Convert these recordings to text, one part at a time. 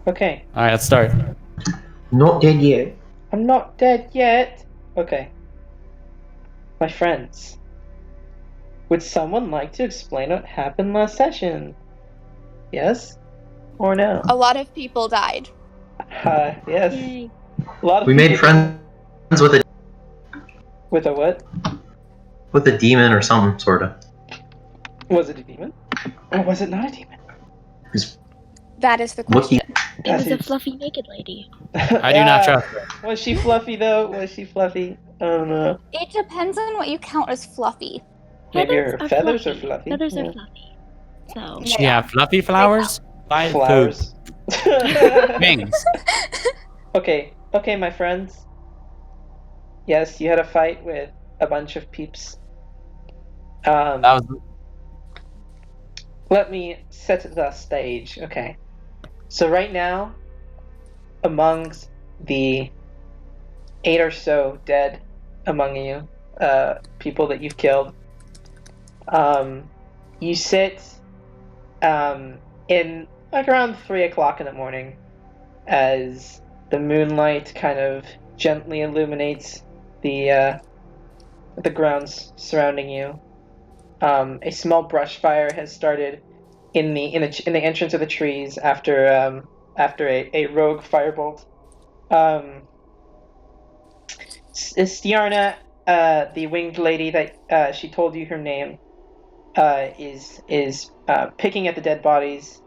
Okay. All right, let's start. Not dead yet. I'm not dead yet. Okay. My friends, would someone like to explain what happened last session? Yes? Or no? A lot of people died. Yes. Yay. A lot of We made people friends with a with a what? demon or something, sorta. Was it a demon? Or was it not a demon? That is the What the- question. It was a That's- fluffy naked lady. I do not trust her. Was she fluffy though? Was she fluffy? I don't know. It depends on what you count as fluffy. Maybe her are feathers fluffy. are fluffy. Feathers Yeah. are fluffy. So Does she have fluffy flowers? Buy Flowers. food. Wings. Okay, my friends. Yes, you had a fight with a bunch of peeps. That was Let me set the stage. Okay. So right now, amongst the 8 or so dead among you, people that you've killed, you sit in like around 3 o'clock in the morning as the moonlight kind of gently illuminates the grounds surrounding you. A small brush fire has started in the entrance of the trees after a rogue firebolt. Stiarna, the winged lady that she told you her name, is picking at the dead bodies,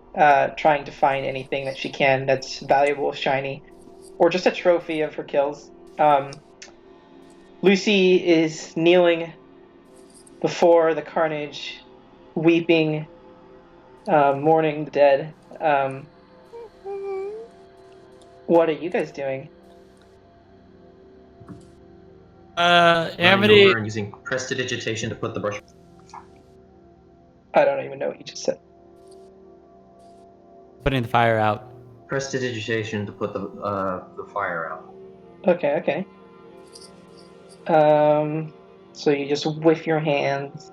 trying to find anything that she can that's valuable, shiny, or just a trophy of her kills. Lucy is kneeling before the carnage, weeping, mourning the dead. What are you guys doing? Running Amity. over and using prestidigitation to put the brush. I don't even know what you just said. Putting the fire out. Prestidigitation to put the fire out. Okay. So you just whiff your hands,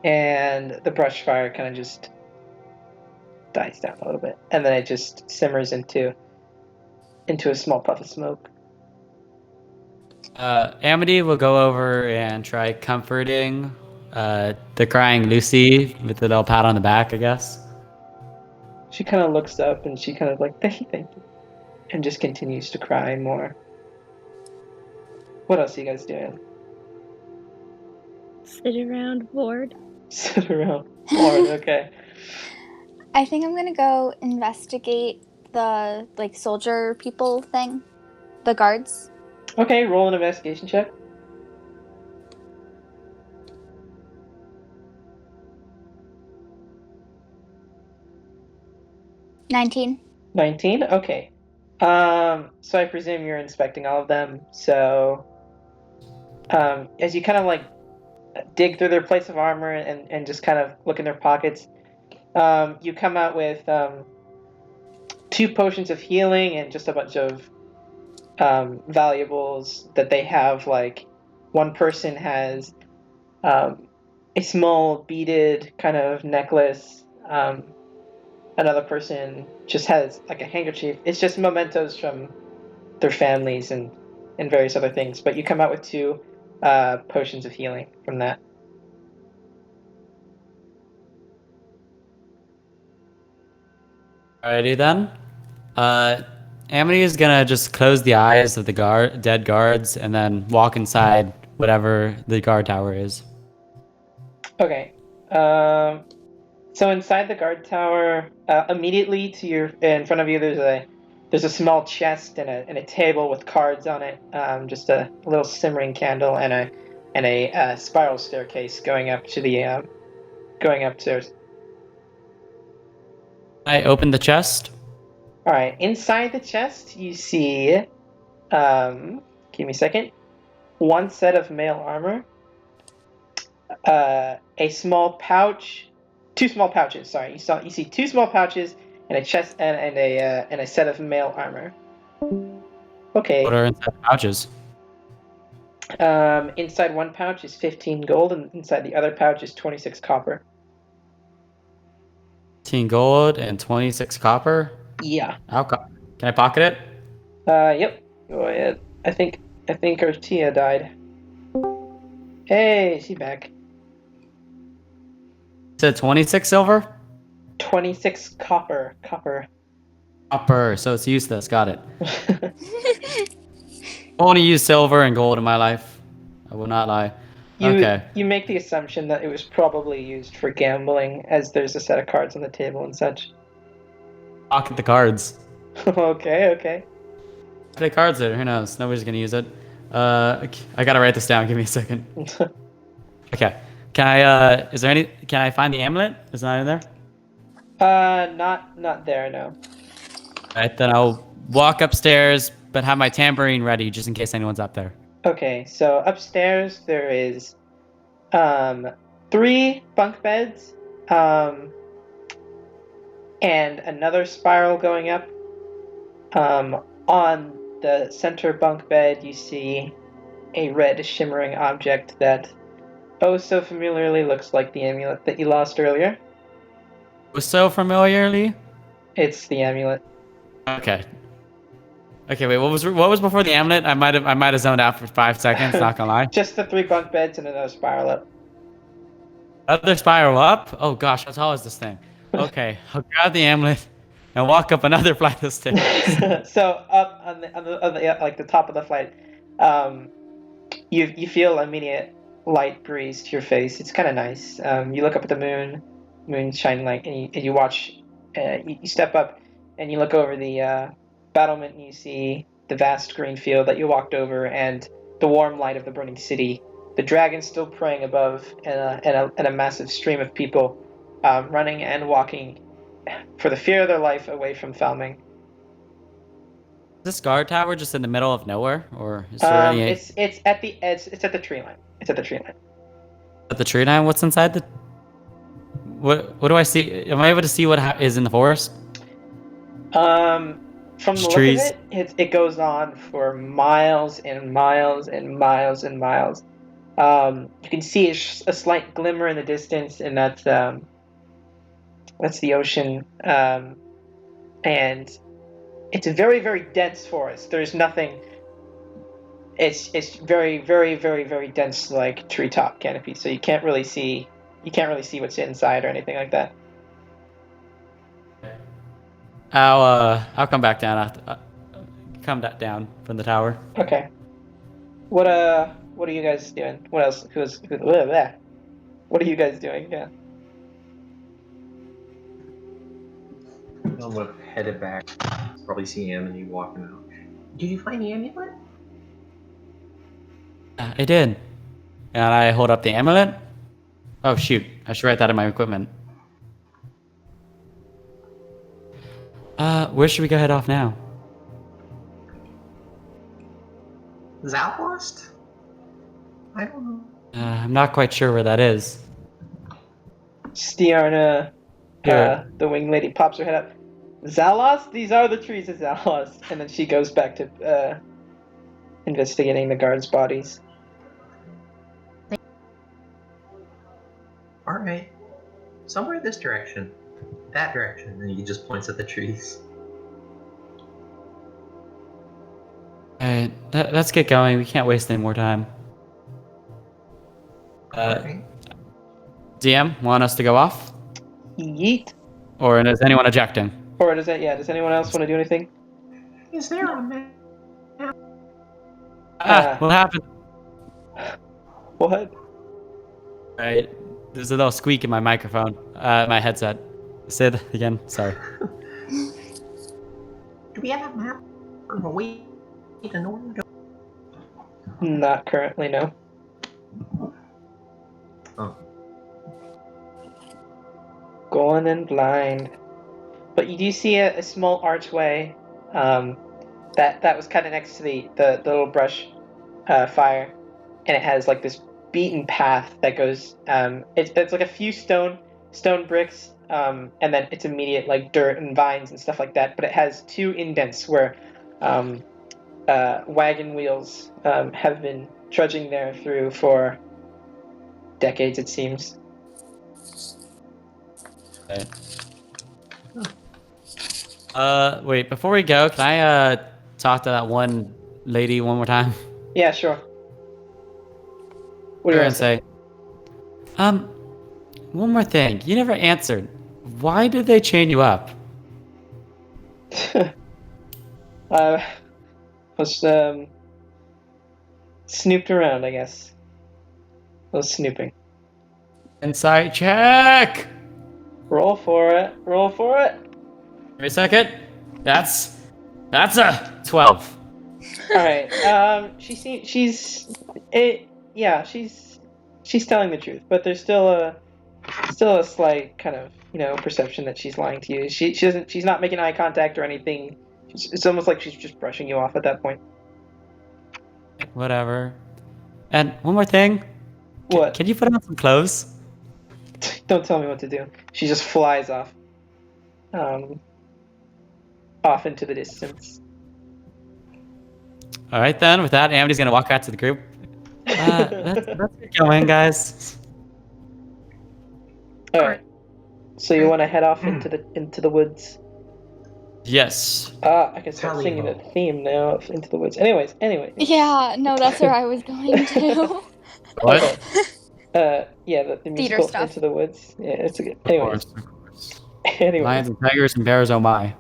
and the brush fire kind of just dies down a little bit, and then it just simmers into a small puff of smoke. Amity will go over and try comforting the crying Lucy with a little pat on the back, I guess. She kind of looks up and she kind of like, thank you, and just continues to cry more. What else are you guys doing? sit around bored. Sit around. Bored, okay. I think I'm gonna go investigate the soldier people thing. The guards. Okay, roll an investigation check. $19. 19? Okay. So I presume you're inspecting all of them. So, as you kind of like dig through their plates of armor and just kind of look in their pockets, you come out with 2 potions of healing and just a bunch of valuables that they have. Like, one person has a small beaded kind of necklace. Another person just has like a handkerchief. It's just mementos from their families and various other things. But you come out with 2 potions of healing from that. Alrighty then. Amity is gonna just close the eyes of the dead guards and then walk inside whatever the guard tower is. Okay. So inside the guard tower, immediately in front of you, there's a small chest and a table with cards on it. Just a little simmering candle and a spiral staircase going up to the going upstairs. I open the chest. All right. Inside the chest, you see. Give me a second. 1 set of mail armor. A small pouch. 2 small pouches. Sorry, you see 2 small pouches and a chest and a set of mail armor. Okay. What are inside the pouches? Inside one pouch is 15 gold, and inside the other pouch is 26 copper. 15 gold and 26 copper. Yeah. Can I pocket it? Yep. Go ahead. I think our Tia died. Hey, she's back. Is it 26 silver? 26 copper. Copper. Copper, so it's useless. Got it. I only use silver and gold in my life. I will not lie. Okay. You make the assumption that it was probably used for gambling, as there's a set of cards on the table and such. Pocket the cards. Okay. The cards there. Who knows? Nobody's gonna use it. I gotta write this down. Give me a second. Okay. Can I? Is there any? Can I find the amulet? Is that in there? Not there, no. Alright, then I'll walk upstairs, but have my tambourine ready just in case anyone's up there. Okay, so upstairs there is 3 bunk beds, and another spiral going up. On the center bunk bed, you see a red shimmering object that oh so familiarly looks like the amulet that you lost earlier. So familiarly. It's the amulet. Okay. Okay, wait. What was before the amulet? I might have zoned out for 5 seconds. Not gonna lie. Just the 3 bunk beds and another spiral up. Other spiral up. Oh gosh, how tall is this thing? Okay, I'll grab the amulet and walk up another flight of stairs. So up on the like the top of the flight, you feel immediate light breeze to your face. It's kind of nice. You look up at the moon shining like, and you watch. You step up and you look over the battlement and you see the vast green field that you walked over and the warm light of the burning city. The dragon still praying above, and a massive stream of people running and walking for the fear of their life away from Falming. Is this guard tower just in the middle of nowhere, or is there any It's at the edge. It's at the tree line. It's at the tree line. at the tree line? What's inside the? What do I see? Am I able to see what is in the forest? From the Just look trees. of it goes on for miles and miles and miles and miles. You can see a slight glimmer in the distance, and that's the ocean. And it's a very, very dense forest. There's nothing. It's very, very, very, very dense, like treetop canopy. So you can't really see what's inside or anything like that. I'll come back down. Come down from the tower. Okay. What are you guys doing? What else? Blah, blah. What are you guys doing? Yeah. I'm gonna head it back. Probably see Amity walking out. Did you find the amulet? I did. And I hold up the amulet. Oh shoot! I should write that in my equipment. Where should we go head off now? Zalwast? I don't know. I'm not quite sure where that is. Stiarna, Yeah. the wing lady, pops her head up. Zalos? These are the trees of Zalos. And then she goes back to investigating the guards' bodies. Alright. Somewhere this direction. That direction. And he just points at the trees. Alright, let's get going. We can't waste any more time. Alright. DM, want us to go off? Yeet. Or is anyone ejecting? Or does anyone else want to do anything? Is there a map? What happened? What? Alright, there's a little squeak in my microphone. My headset. Say that again, sorry. Do we have a map? Or a way to know where to go? Not currently, no. Oh. Going in blind. But you do see a small archway that was kind of next to the little brush fire, and it has like this beaten path that goes. It's like a few stone bricks, and then it's immediate like dirt and vines and stuff like that. But it has 2 indents where wagon wheels have been trudging there through for decades, it seems. Okay. Wait, before we go, can I talk to that one lady one more time? Yeah, sure. What do you Her want and to say? say, um, one more thing. You never answered. Why did they chain you up? Was snooped around, I guess. I was snooping. Insight check. Roll for it. Roll for it. Give me a second. That's a 12. All right. Yeah, she's telling the truth, but there's still a slight kind of perception that she's lying to you. She's not making eye contact or anything. It's almost like she's just brushing you off at that point. Whatever. And one more thing. What? Can you put on some clothes? Don't tell me what to do. She just flies off. Off into the distance. All right then. With that, Amity's gonna walk out to the group. Let's get going, guys. All right. So you want to head off into the woods? Yes. I can start Tally singing ho. a theme now of Into the Woods. Anyways. Yeah, no, that's where I was going to. What? Yeah, the Theater musical stuff. Into the Woods. Yeah, it's a good. Of Anyways, course, of course. anyways, Lions and tigers and bears, oh my.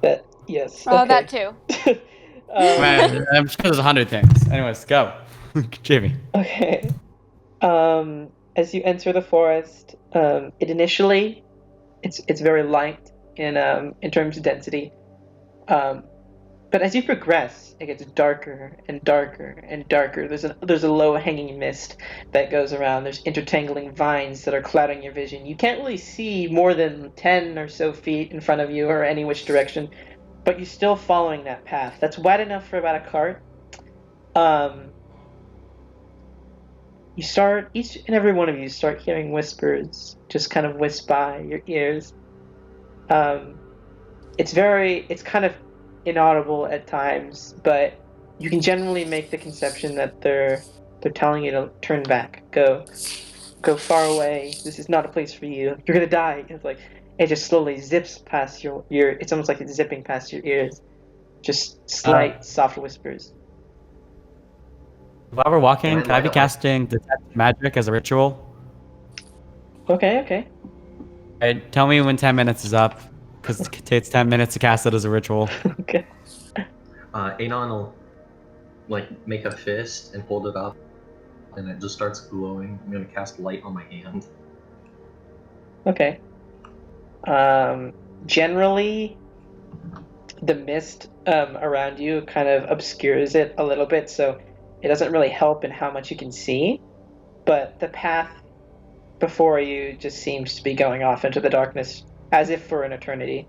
that yes. Oh, Okay. that too. Man, I'm sure there's 100 things. Anyways, go. Jimmy. Okay. As you enter the forest, it initially, it's very light in terms of density. But as you progress, it gets darker and darker and darker. There's a low hanging mist that goes around. There's intertangling vines that are clouding your vision. You can't really see more than 10 or so feet in front of you or any which direction, but you're still following that path. That's wide enough for about a cart. Each and every one of you start hearing whispers just kind of whisk by your ears. It's kind of inaudible at times, but you can generally make the conception that they're telling you to turn back, go far away. This is not a place for you. You're gonna die. It's like it just slowly zips past your ear. It's almost like it's zipping past your ears. Just slight, soft whispers. While we're walking, can I be Light up. casting Detect Magic as a ritual? Okay. Alright, tell me when 10 minutes is up, because it takes 10 minutes to cast it as a ritual. Okay. Anon will make a fist and hold it up, and it just starts glowing. I'm gonna cast light on my hand. Okay. Generally, the mist around you kind of obscures it a little bit, so it doesn't really help in how much you can see. But the path before you just seems to be going off into the darkness, as if for an eternity.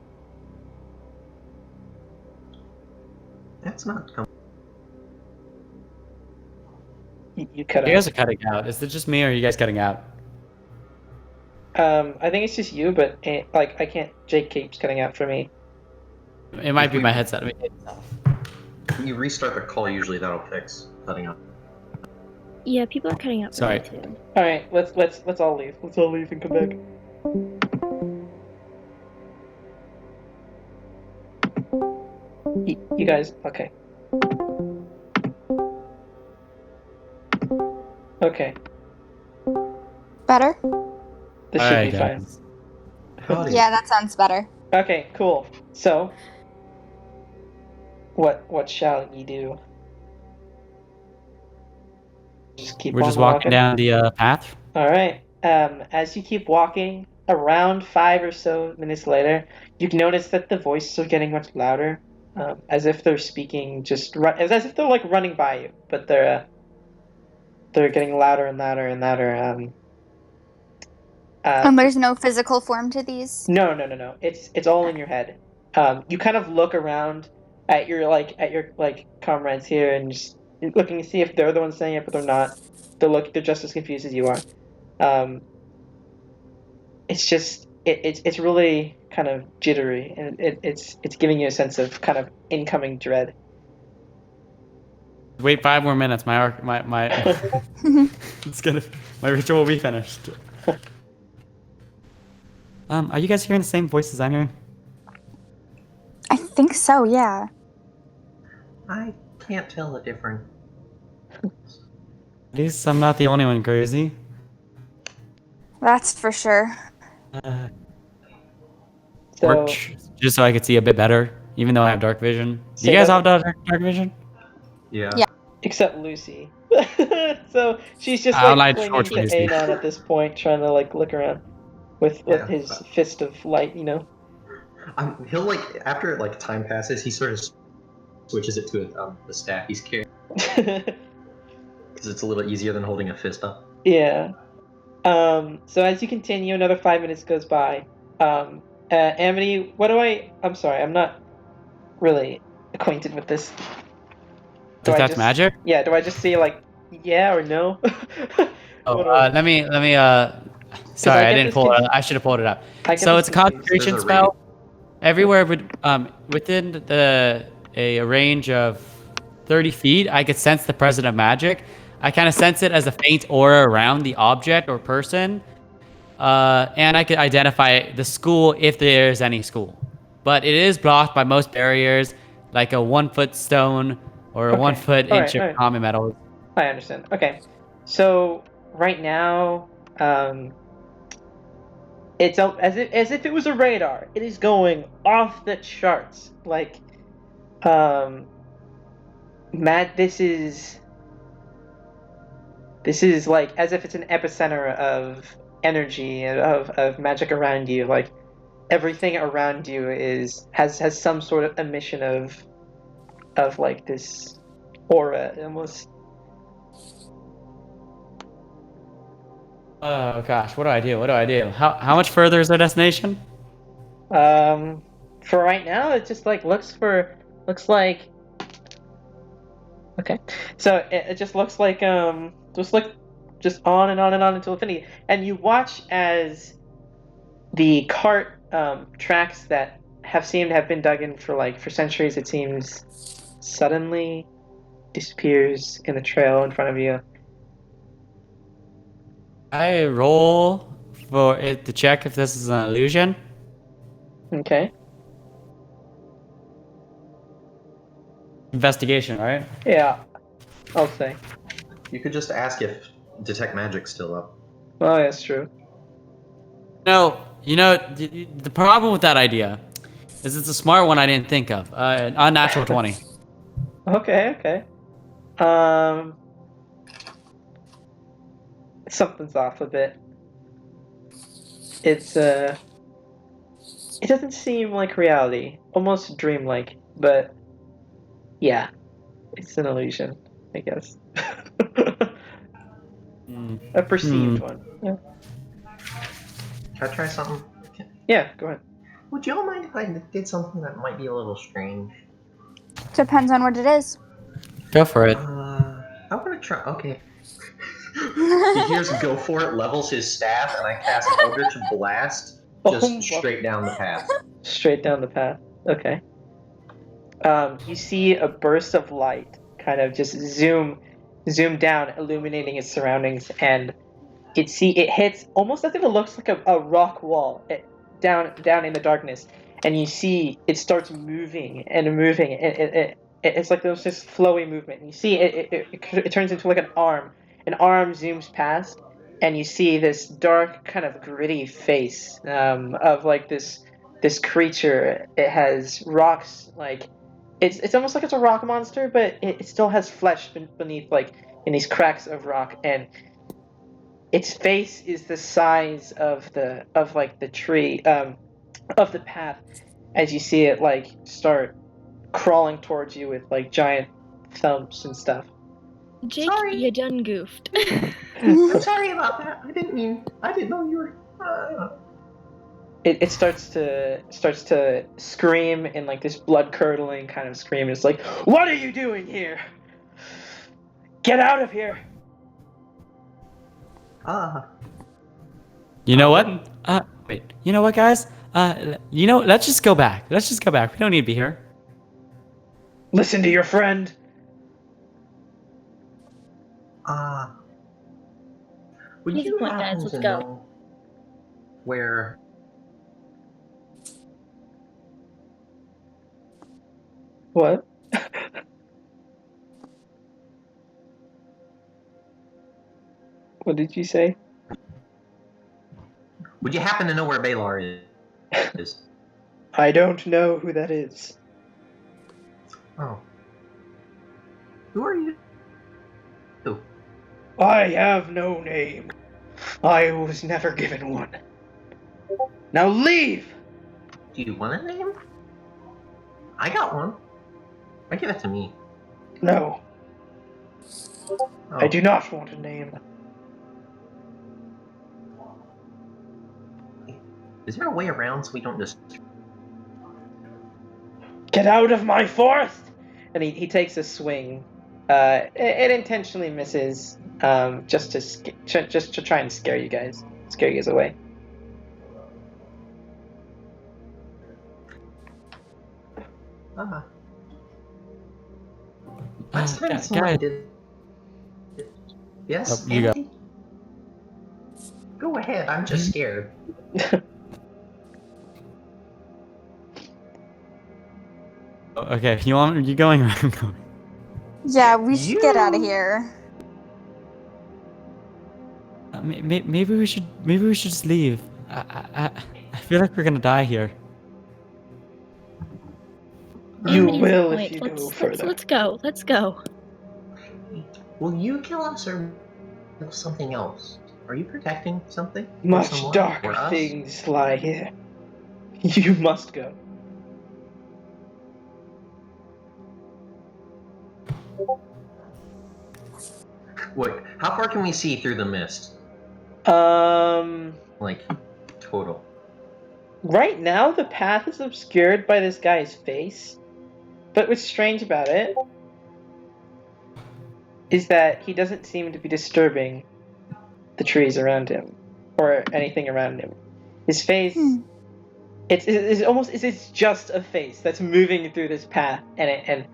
That's not coming. You cut You guys out. are cutting out. Is it just me, or are you guys cutting out? I think it's just you, but I can't. Jake keeps cutting out for me. It might be my headset. When you restart the call, usually that'll fix cutting out. Yeah, people are cutting out for Sorry. me too. All right, let's all leave. Let's all leave and come back. You guys, okay. Okay, Better? this should Alright, be fine. guys. Howdy. Yeah, that sounds better. Okay, cool. So, what shall ye do? Just keep We're on just walking down the path. All right. As you keep walking, around 5 or so minutes later, you notice that the voices are getting much louder, as if they're speaking as if they're like running by you, but they're getting louder and louder and louder. There's no physical form to these. No. It's all in your head. You kind of look around at your comrades here and just looking to see if they're the ones saying it, but they're not. They're just as confused as you are. It's really kind of jittery, and it's giving you a sense of kind of incoming dread. Wait 5 more minutes. My my ritual will be finished. Are you guys hearing the same voices I'm hearing? think so, yeah. I can't tell the difference. At least I'm not the only one crazy. That's for sure. So, Just so I could see a bit better, even though I have dark vision. Do Say you guys that- have dark vision? Yeah. Yeah. except Lucy. So she's just I'll like lie clinging torch to Lucy. Anon at this point, trying to like look around with Yeah. his fist of light, you know. He'll like after like time passes, he sort of switches it to the staff he's carrying because it's a little easier than holding a fist up. Yeah. So as you continue, another 5 minutes goes by. Amity, I'm sorry, I'm not really acquainted with this. Detect magic? Yeah, do I just say like yeah or no? Oh, What do I- let me. Sorry, I I get didn't this pull it. conf- I should have pulled it up. I get So this it's a confused. concentration There's a spell. Everywhere within a range of 30 feet, I could sense the presence of magic. I kind of sense it as a faint aura around the object or person, and I could identify the school if there is any school. But it is blocked by most barriers, like a 1-foot stone or a Okay. 1-foot All inch right, all of right. common metal. I understand. Okay. So right now, it's as if it was a radar. It is going off the charts. Like, Matt, this is like as if it's an epicenter of energy of magic around you. Like everything around you has some sort of emission of like this aura almost. Oh gosh, what do I do? What do I do? How much further is our destination? For right now, it just like looks like okay. So it just looks like just on and on and on until infinity. And you watch as the cart tracks that seemed to have been dug in for centuries, it seems, suddenly disappears in the trail in front of you. I roll for it to check if this is an illusion. Okay. Investigation, right? Yeah, I'll say. You could just ask if detect magic's still up. Oh, that's true. No, the problem with that idea is it's a smart one I didn't think of. Unnatural 20. Okay. Something's off a bit. It doesn't seem like reality, almost dreamlike, but yeah, it's an illusion, I guess. A perceived one. Yeah. Can I try something? Yeah, go ahead. Would y'all mind if I did something that might be a little strange? Depends on what it is. Go for it. I'm gonna try. Okay. He hears "Go for it," levels his staff, and I cast Eldritch Blast just Oh, straight down the path. Straight down the path. Okay. You see a burst of light kind of just zoom down, illuminating its surroundings, and it hits almost as if it looks like a rock wall down in the darkness, and you see it starts moving and moving. It's like there's this flowy movement. And you see it turns into like an arm. An arm zooms past, and you see this dark, kind of gritty face of like this creature. It has rocks like it's almost like it's a rock monster, but it still has flesh beneath, like in these cracks of rock, and its face is the size of the tree of the path as you see it like start crawling towards you with like giant thumps and stuff. Jake, Sorry. you done goofed. I'm sorry about that. I didn't know you were. It starts to scream in like this blood curdling kind of scream. It's like, "What are you doing here? Get out of here!" You know what? Wait. You know what, guys? Let's just go back. We don't need to be here. Listen to your friend. Would Here's you the point, guys, happen let's to go. know where What? What did you say? Would you happen to know where Balar is? I don't know who that is. Oh. Who are you? Who? I have no name. I was never given one. Now leave! Do you want a name? I got one. Why give it to me? No, Oh. I do not want a name. Is there a way around so we don't just... Get out of my forest! And he takes a swing. It intentionally misses, just to try and scare you guys away. Last time guys. someone did... Yes, Oh, you go. Andy? Go ahead, I'm just scared. Okay, you going or I'm going? Yeah, we should get out of here. Maybe we should just leave. I feel like we're gonna die here. You Amy's will point. if you go Let's further. Let's go. Will you kill us or something else? Are you protecting something? Or Much someone? Or darker us? things lie here. You must go. Wait, how far can we see through the mist? Like, total. Right now the path is obscured by this guy's face. But what's strange about it is that he doesn't seem to be disturbing the trees around him or anything around him. His face, it's just a face that's moving through this path, and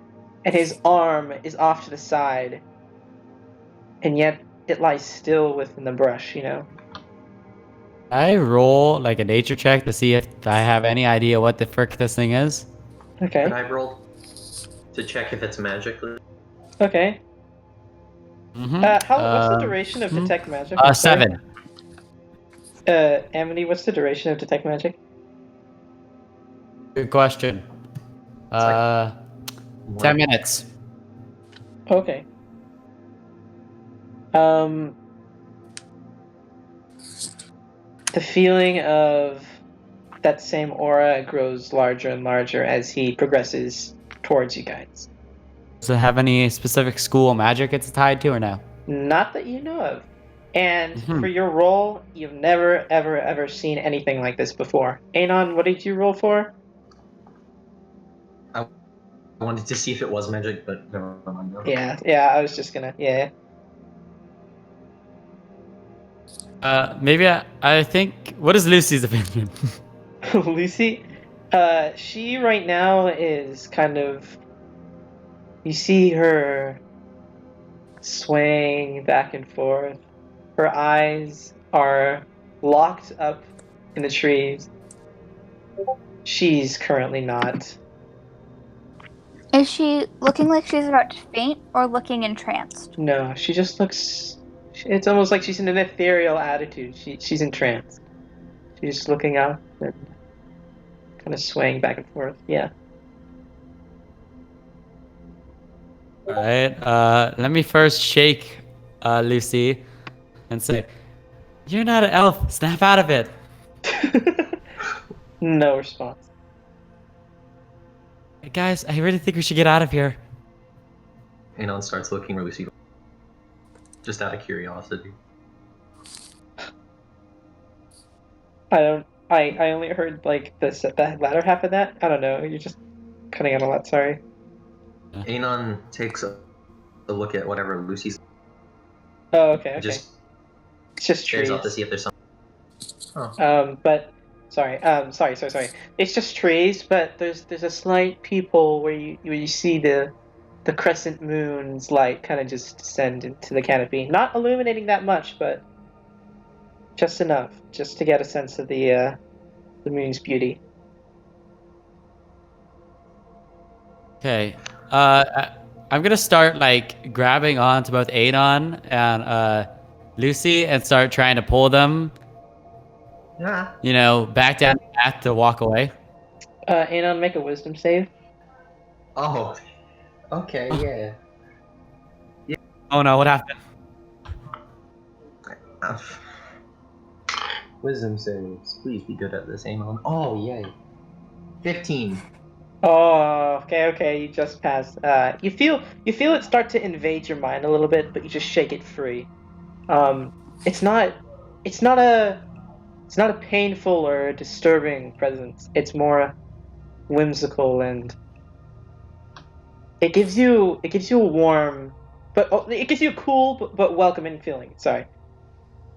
his arm is off to the side, and yet it lies still within the brush. I roll like a nature check to see if I have any idea what the frick this thing is. Okay. Could I roll to check if it's magical? Okay. Mm-hmm. What's the duration of detect magic? I'm sorry. 7. Amity, what's the duration of detect magic? Good question. like 10 minutes. Okay. The feeling of that same aura grows larger and larger as he progresses towards you guys. Does it have any specific school magic it's tied to or no? Not that you know of. And Mhm. for your roll, you've never, ever, ever seen anything like this before. Anon, what did you roll for? I wanted to see if it was magic, but never mind. No. Yeah, I was just gonna, yeah. Maybe I think. What is Lucy's opinion? Lucy, she right now is kind of, you see her swaying back and forth. Her eyes are locked up in the trees. She's currently not. Is she looking like she's about to faint or looking entranced? No, she just looks. It's almost like she's in an ethereal attitude. She's entranced. She's just looking up and kind of swaying back and forth. Yeah. All right. Let me first shake Lucy and say, "You're not an elf. Snap out of it." No response. Hey, guys, I really think we should get out of here. Anon starts looking really Lucy. Just out of curiosity. I only heard like the latter half of that. I don't know. You're just cutting out a lot. Sorry. Anon takes a look at whatever Lucy's. Oh, okay. Just It's just trees. stares out to see if there's something. But sorry. Sorry. It's just trees, but there's a slight peephole where you see the crescent moon's light kind of just descend into the canopy, not illuminating that much, but just enough, just to get a sense of the moon's beauty. Okay. I'm gonna start like grabbing on to both Anon and Lucy and start trying to pull them, Yeah. back down the path to walk away. Anon, make a wisdom save. Oh. Okay. Yeah. Oh no, what happened? Uh, Wisdom saves. Please be good at this, Amon. Oh, yay. 15. Oh, okay, you just passed. You feel it start to invade your mind a little bit, but you just shake it free. It's not a painful or disturbing presence. It's more whimsical, and it gives you a warm, it gives you a cool but welcoming feeling. Sorry,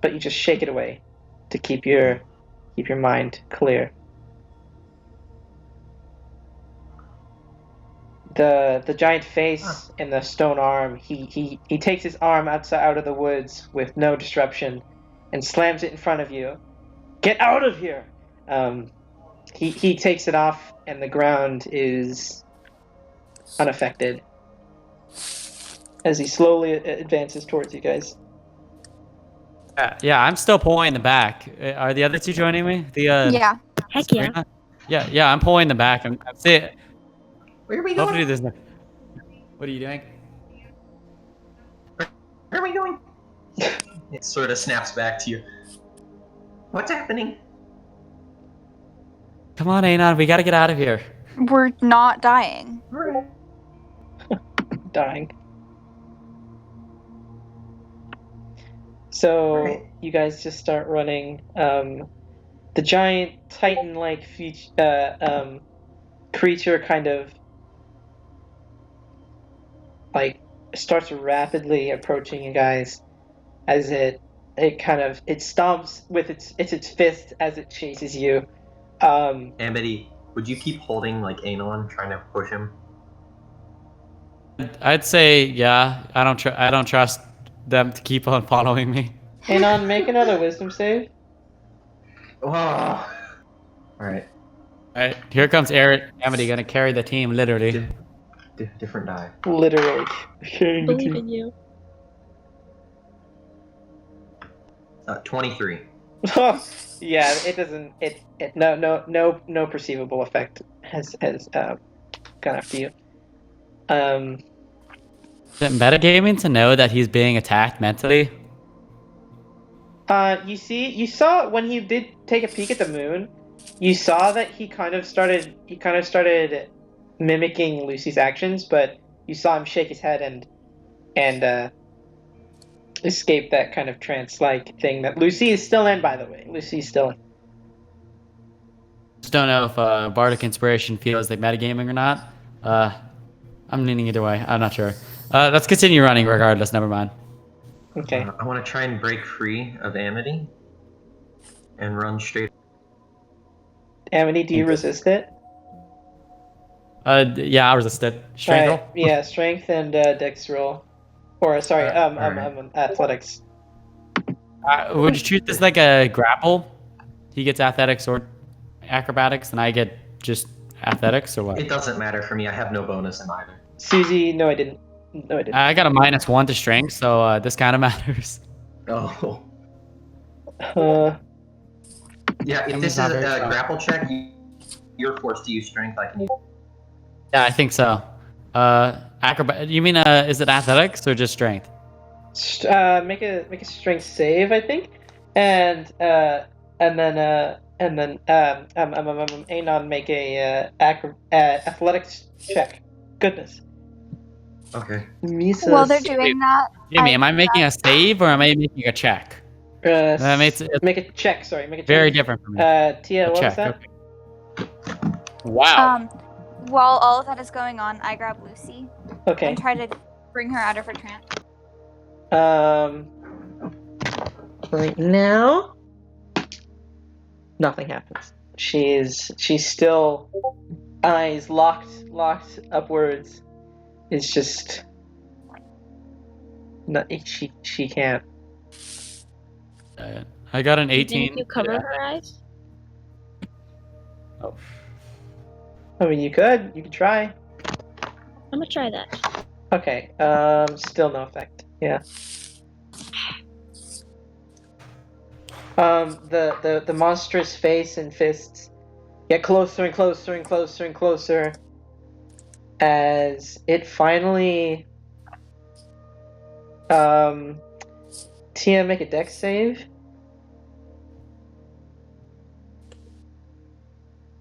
but you just shake it away to keep your mind clear. The giant face and the stone arm, he takes his arm out of the woods with no disruption and slams it in front of you. Get out of here! He takes it off and the ground is unaffected as he slowly advances towards you guys. Yeah, I'm still pulling them back. Are the other two joining me? Yeah. Heck yeah. Yeah, I'm pulling them back. I'm see. Where are we Hopefully going? there's no. What are you doing? Where are we going? It sort of snaps back to you. What's happening? Come on, Anon, we gotta get out of here. We're not dying. Dying. So Right. you guys just start running. The giant titan-like creature kind of like starts rapidly approaching you guys as it stomps with its fist as it chases you. Amity, would you keep holding like Anon, trying to push him? I'd say yeah. I don't trust them to keep on following me. Anon, make another wisdom save. Oh. Alright. Alright, here comes Amity gonna carry the team literally. Different die. Literally carrying the Believe team. in you. 23. Yeah, it doesn't. No perceivable effect has gone after you. Is it metagaming to know that he's being attacked mentally? You saw when he did take a peek at the moon, you saw that he kind of started mimicking Lucy's actions, but you saw him shake his head and escape that kind of trance-like thing that Lucy is still in, by the way. Lucy's still in. Just don't know if Bardic Inspiration feels like metagaming or not. I'm leaning either way. I'm not sure. Let's continue running regardless. Never mind. Okay. I want to try and break free of Amity and run straight. Amity, do you resist it? Yeah, I'll resist it. Strength roll? Alright, yeah, strength and dex roll. Or sorry, Alright. athletics. Would you treat this like a grapple? He gets athletics or acrobatics, and I get just athletics, or what? It doesn't matter for me. I have no bonus in either. Susie, no, I didn't. I got a -1 to strength, so this kind of matters. Oh. Yeah, if I'm this is not a very strong. grapple check, you're forced to use strength. I can use. Yeah, I think so. Acrobat. You mean is it athletics or just strength? Make a strength save, I think, and then Anon make a athletics check. Goodness. Okay. Mises. While they're doing that, Jimmy, am I making a save or am I making a check? That makes it make a check. Sorry, make a check. very different from me. Tia, A what check. was that? Okay. Wow. while all of that is going on, I grab Lucy Okay. and try to bring her out of her trance. Right now, nothing happens. She's still eyes locked upwards. It's just no, she can't. I got an Didn't 18. you cover her eyes? Oh. I mean, you could try. I'm gonna try that. Okay. Still no effect. Yeah. The monstrous face and fists get closer and closer and closer and closer as it finally Tia, make a dex save.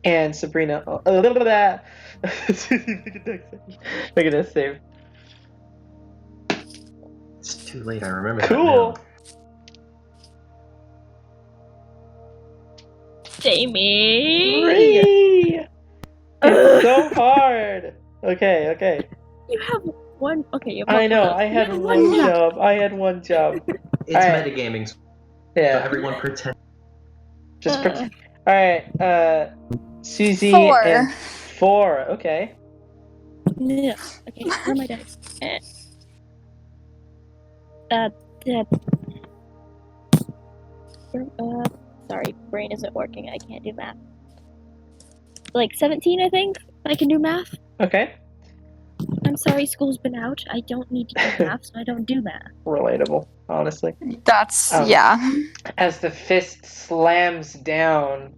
And Sabrina make a dex save. Make a dex save. It's too late. I remember. Cool. That now. Jamie! Three! It's so hard. Okay. You have one. Okay, you have I one know. job. I You had have one job. job. I had one job. It's Alright. metagaming, so Yeah. everyone pretend. Just pretend. All right. Susie. 4. And 4. Okay. Yeah. Okay, where are my dice? Uh, sorry, brain isn't working. I can't do math. Like 17, I think. I can do math. Okay. I'm sorry, school's been out. I don't need to do math, so I don't do math. Relatable, honestly. That's Um, yeah. As the fist slams down,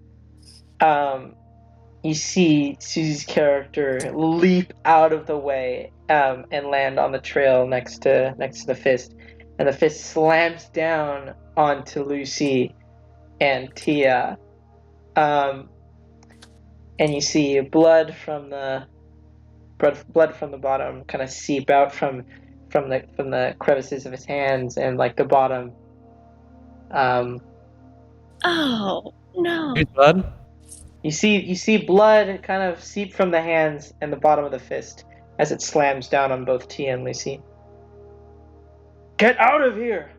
you see Susie's character leap out of the way and land on the trail next to the fist, and the fist slams down onto Lucy and Tia, and you see blood from the bottom kind of seep out from the crevices of his hands and like the bottom. Oh no! Who's blood? You see blood kind of seep from the hands and the bottom of the fist as it slams down on both Tia and Lucy. Get out of here!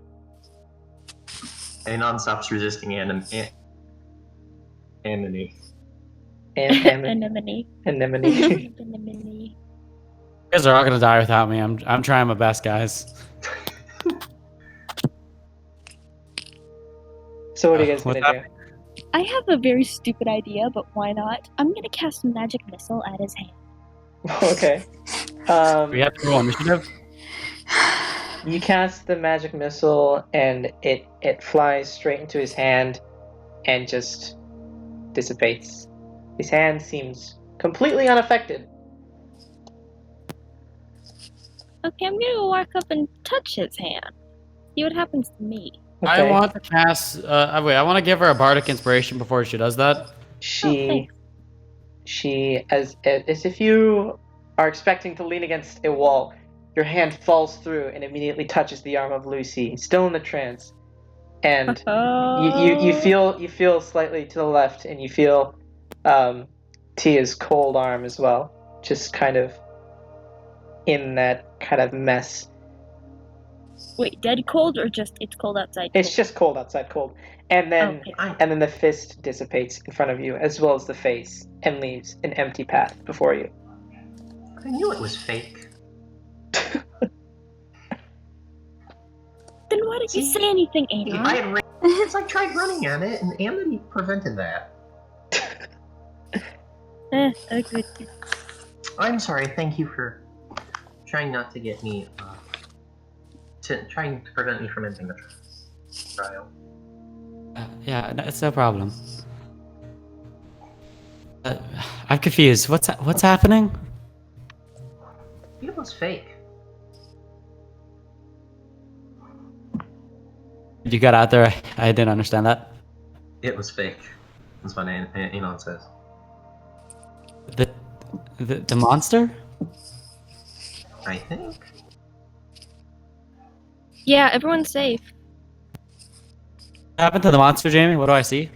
Anon stops resisting enmity. Anemone. Anemone. Anemone. Anemone. You guys are all gonna die without me. I'm trying my best, guys. So what are you guys What's gonna do? I have a very stupid idea, but why not? I'm gonna cast magic missile at his hand. Okay. We have to roll initiative. You cast the magic missile and it flies straight into his hand and just dissipates. His hand seems completely unaffected. Okay, I'm gonna go walk up and touch his hand. See what happens to me. I Okay. want to cast. Wait, I want to give her a bardic inspiration before she does that. She as if you are expecting to lean against a wall, your hand falls through and immediately touches the arm of Lucy, still in the trance. And you feel slightly to the left, and you feel Tia's cold arm as well, just kind of in that kind of mess. Wait, dead cold or just it's cold outside? It's cold? just cold outside, cold. And then Okay. and then the fist dissipates in front of you, as well as the face, and leaves an empty path before you. I knew it was fake. Then why didn't you See? say anything, If Anon? I had it's I tried running at it, and Amity prevented that. Okay. I'm sorry. Thank you for trying not to get me. Trying to prevent me from ending the trial. Yeah, no, it's no problem. I'm confused. What's happening? It was fake. You got out there. I didn't understand that. It was fake. That's what Anon says. The monster? I think. Yeah, everyone's safe. What happened to the monster, Jamie? What do I see?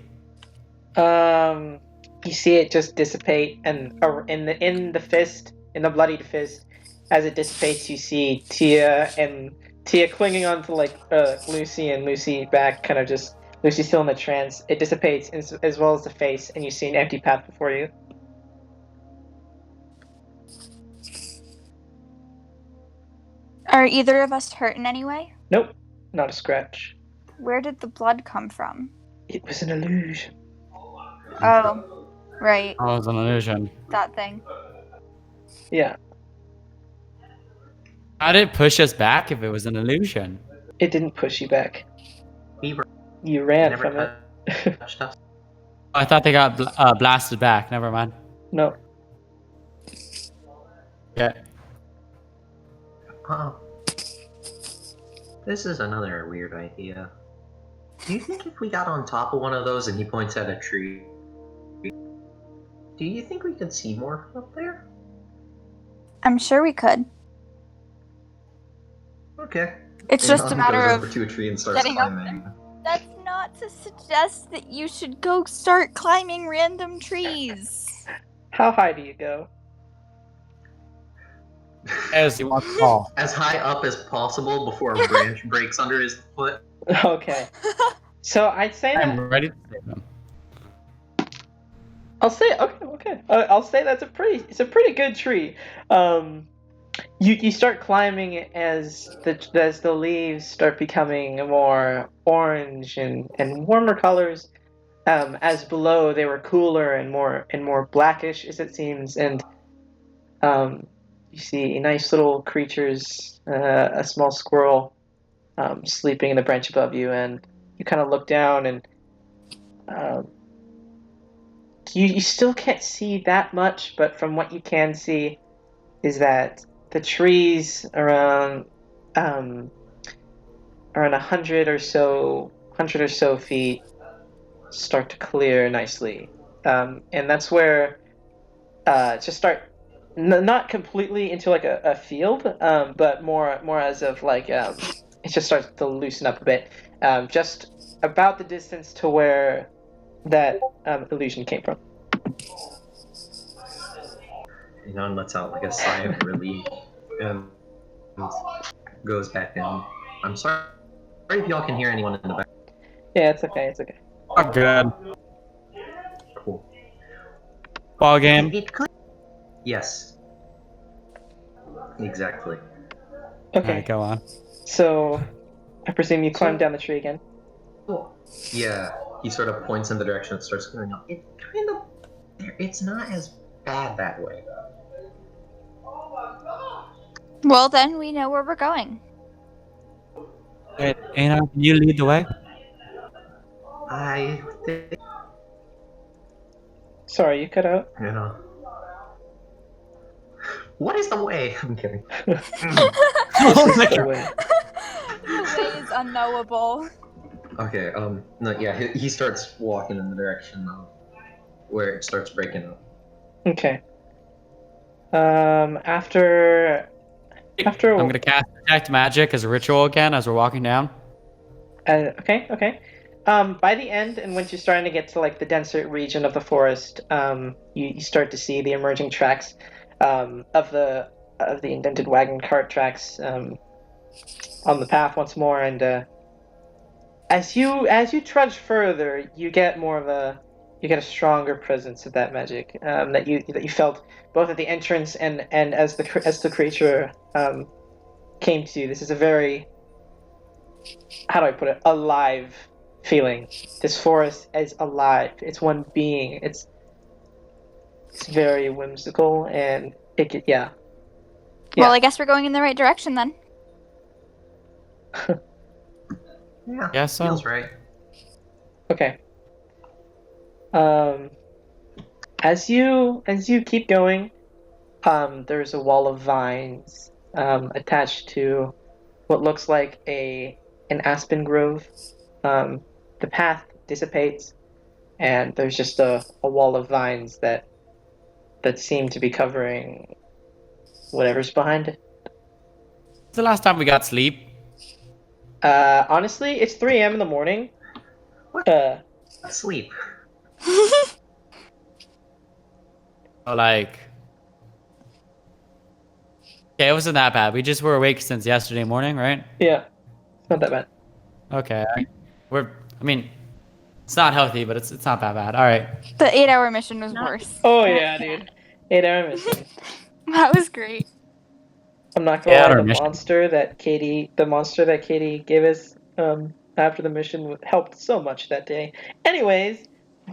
You see it just dissipate, and in the fist, in the bloodied fist, as it dissipates, you see Tia clinging onto like Lucy, and Lucy back, kind of just Lucy still in the trance. It dissipates as well as the face, and you see an empty path before you. Are either of us hurt in any way? Nope, not a scratch. Where did the blood come from? It was an illusion. Oh, right. Oh, it's an illusion. That thing. Yeah. How did it push us back if it was an illusion? It didn't push you back. We were You ran never from it. touched us. I thought they got blasted back. Never mind. No. Yeah. This is another weird idea. Do you think if we got on top of one of those and he points at a tree, do you think we could see more from up there? I'm sure we could. Okay. It's just a matter goes of over to a tree and starts getting up climbing. That's not to suggest that you should go start climbing random trees. How high do you go? As you want to fall. As high up as possible before a branch breaks under his foot. Okay. So I'd say I'm that ready to save them. I'll say that's a pretty good tree. You start climbing as the leaves start becoming more orange and warmer colors. As below they were cooler and more blackish as it seems, and you see nice little creatures, a small squirrel sleeping in the branch above you, and you kind of look down and you still can't see that much, but from what you can see is that the trees around 100 or so feet start to clear nicely, and that's where just start not completely into like a field, but more as of like it just starts to loosen up a bit, just about the distance to where that illusion came from. And lets out like a sigh of relief and goes back in. I'm sorry if y'all can hear anyone in the back. Yeah, it's okay. Oh, good. Cool. Ball game. It could. Yes. Exactly. Okay. Alright, go on. So, I presume you climb down the tree again. Cool. Yeah. He sort of points in the direction it starts going up. It's not as bad that way. Well, then we know where we're going. Wait, Anna, can you lead the way? I think, Sorry, you cut out. What is the way? I'm kidding. The way. The way is unknowable. Okay, no, yeah, he starts walking in the direction of where it starts breaking up. Okay. After I'm gonna cast Detect Magic as a ritual again as we're walking down. okay. By the end, and once you're starting to get to like the denser region of the forest, you start to see the emerging tracks of the indented wagon cart tracks on the path once more, and as you trudge further, you get a stronger presence of that magic that you felt both at the entrance and as the creature came to you. This is a very, how do I put it, alive feeling. This forest is alive. It's one being. It's very whimsical, and yeah. Well, I guess we're going in the right direction then. Yeah, Guess so. feels right. Okay. As you keep going, there's a wall of vines attached to what looks like an aspen grove. The path dissipates, and there's just a wall of vines that seem to be covering whatever's behind it. It's the last time we got sleep. Honestly, it's 3 a.m. in the morning. What? Sleep. So like, okay, it wasn't that bad. We just were awake since yesterday morning, right? Yeah, it's not that bad. Okay. I mean, it's not healthy, but it's not that bad. All right. The 8-hour mission was worse. Oh yeah, dude. 8-hour mission. That was great. I'm not gonna lie, 8-hour the mission. monster that Katie gave us after the mission helped so much that day. Anyways,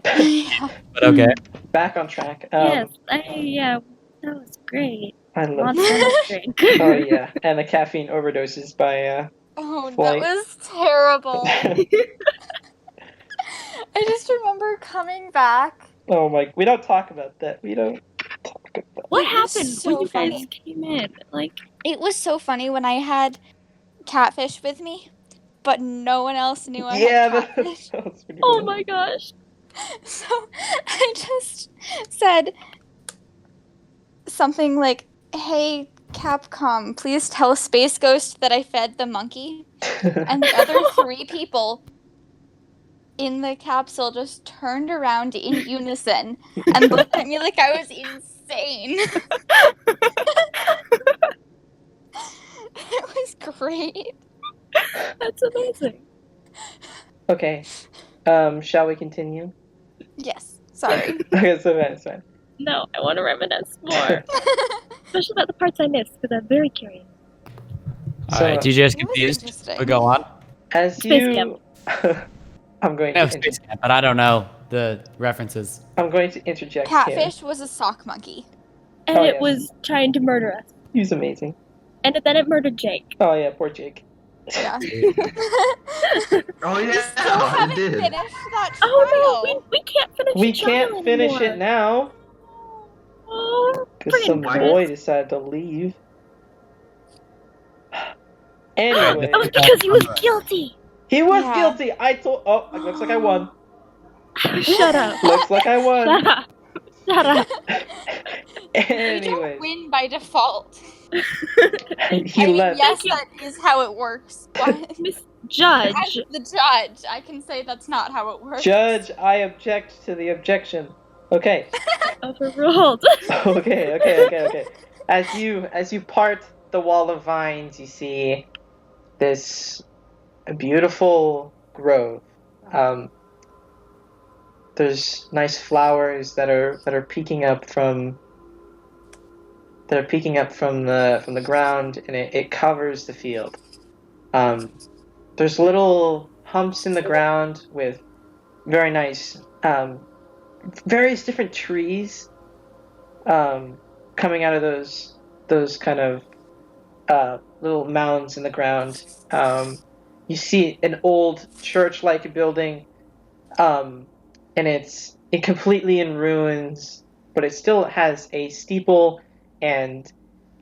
Yeah. But okay. back on track. Yes, that was great. I love Monster drink. Oh yeah, and the caffeine overdoses by Oh, Flight. that was terrible. I just remember coming back. Oh my, we don't talk about that. We don't talk about What It was happened so when you guys funny. came in? Like, It was so funny when I had catfish with me, but no one else knew I Yeah, had catfish. that was pretty oh funny. my gosh. So I just said something like, "Hey, Capcom, please tell Space Ghost that I fed the monkey." And the other three people in the capsule just turned around in unison and looked at me like I was insane. It was great. That's amazing. Okay, shall we continue? Yes, sorry. Okay, so that's fine. No, I want to reminisce more. Especially about the parts I missed, because I'm very curious. All So, right, TJ is It was confused. interesting. We'll go on. As Space you, I'm going I know to Space Camp, but I don't know the references. I'm going to interject here. Catfish was a sock monkey. And Oh, it yeah. was trying to murder us. He's amazing. And then it murdered Jake. Oh yeah, poor Jake. Yeah. Oh We yeah, still it haven't did. finished that trial. Oh no, we can't finish We the trial can't finish anymore. it now Oh, because some friggin' boy Chris. decided to leave. Anyway, That was because he was guilty. he was Yeah. guilty. I told. Oh, it looks like I won. Shut up. Looks like I won. Shut up. Shut up. You Anyways, don't win by default. he I mean, left. yes, Thank you. that is how it works. But Miss Judge. as the judge, I can say that's not how it works. Judge, I object to the objection. Okay. Overruled. Okay. As you part the wall of vines, you see this beautiful grove. There's nice flowers that are peeking up from the ground, and it covers the field. There's little humps in the ground with very nice various different trees coming out of those kind of little mounds in the ground. You see an old church-like building, and it's completely in ruins, but it still has a steeple and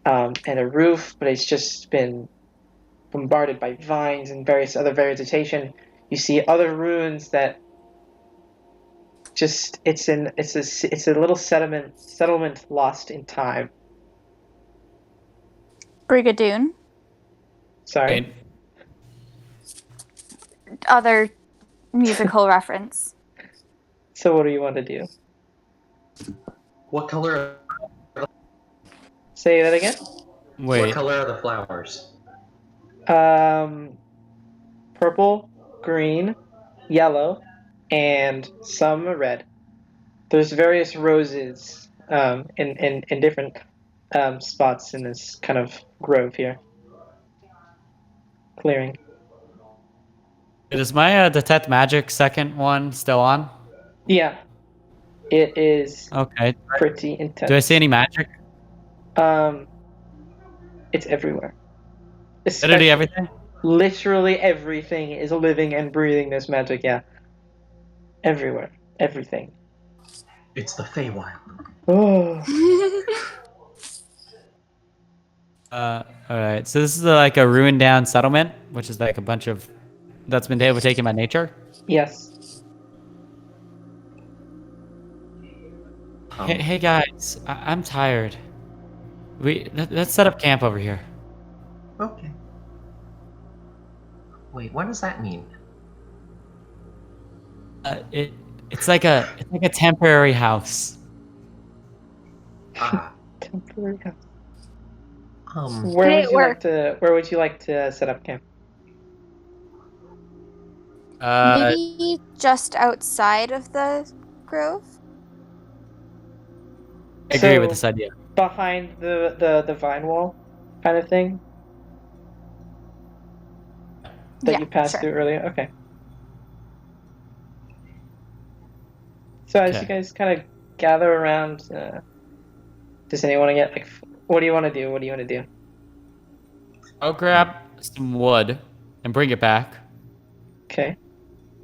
a roof, but it's just been bombarded by vines and various other vegetation. You see other ruins that just it's a little settlement lost in time. Brigadoon. Sorry. Right. Other musical reference. So what do you want to do? What color? Say that again. What Wait. color are the flowers? Purple, green, yellow, and some red. There's various roses in different spots in this kind of grove here. Clearing. Is my detect magic second one still on? Yeah, it is Okay. pretty intense. Do I see any magic? It's everywhere. Literally everything? Literally everything is living and breathing this magic, yeah. Everywhere. Everything. It's the Feywild. Oh. Alright. So this is like a ruined down settlement, which is like a bunch of that's been overtaken by nature. Yes. Hey guys, I'm tired. Let's set up camp over here. Okay. Wait, what does that mean? It's like a temporary house. Ah, Temporary house. um, Hey, Where would you like to set up camp? Maybe just outside of the grove? I agree with So- this idea. Behind the vine wall kind of thing that Yeah, you passed sure. through earlier? Okay. So as Okay. you guys kind of gather around, does anyone get like What do you want to do? What do you want to do? I'll grab some wood and bring it back. Okay.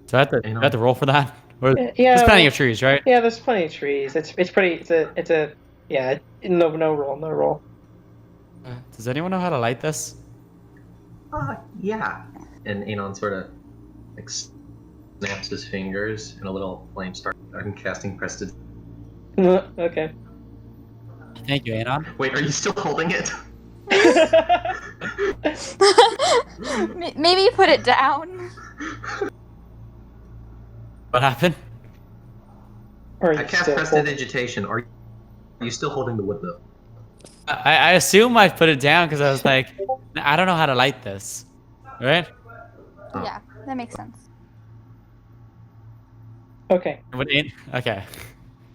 Do I have to roll for that? Or, Yeah. there's plenty of trees, right? Yeah, there's plenty of trees. It's pretty. It's a yeah. No roll. Does anyone know how to light this? Yeah. And Anon sort of like snaps his fingers, and a little flame starts casting Prestige. Okay. Thank you, Anon. Wait, are you still holding it? Maybe put it down. What happened? Or I you cast still Prestidigitation. Are you still holding the wood though? I assume I put it down because I was like, I don't know how to light this, right? Oh. Yeah, that makes sense. Okay. Okay.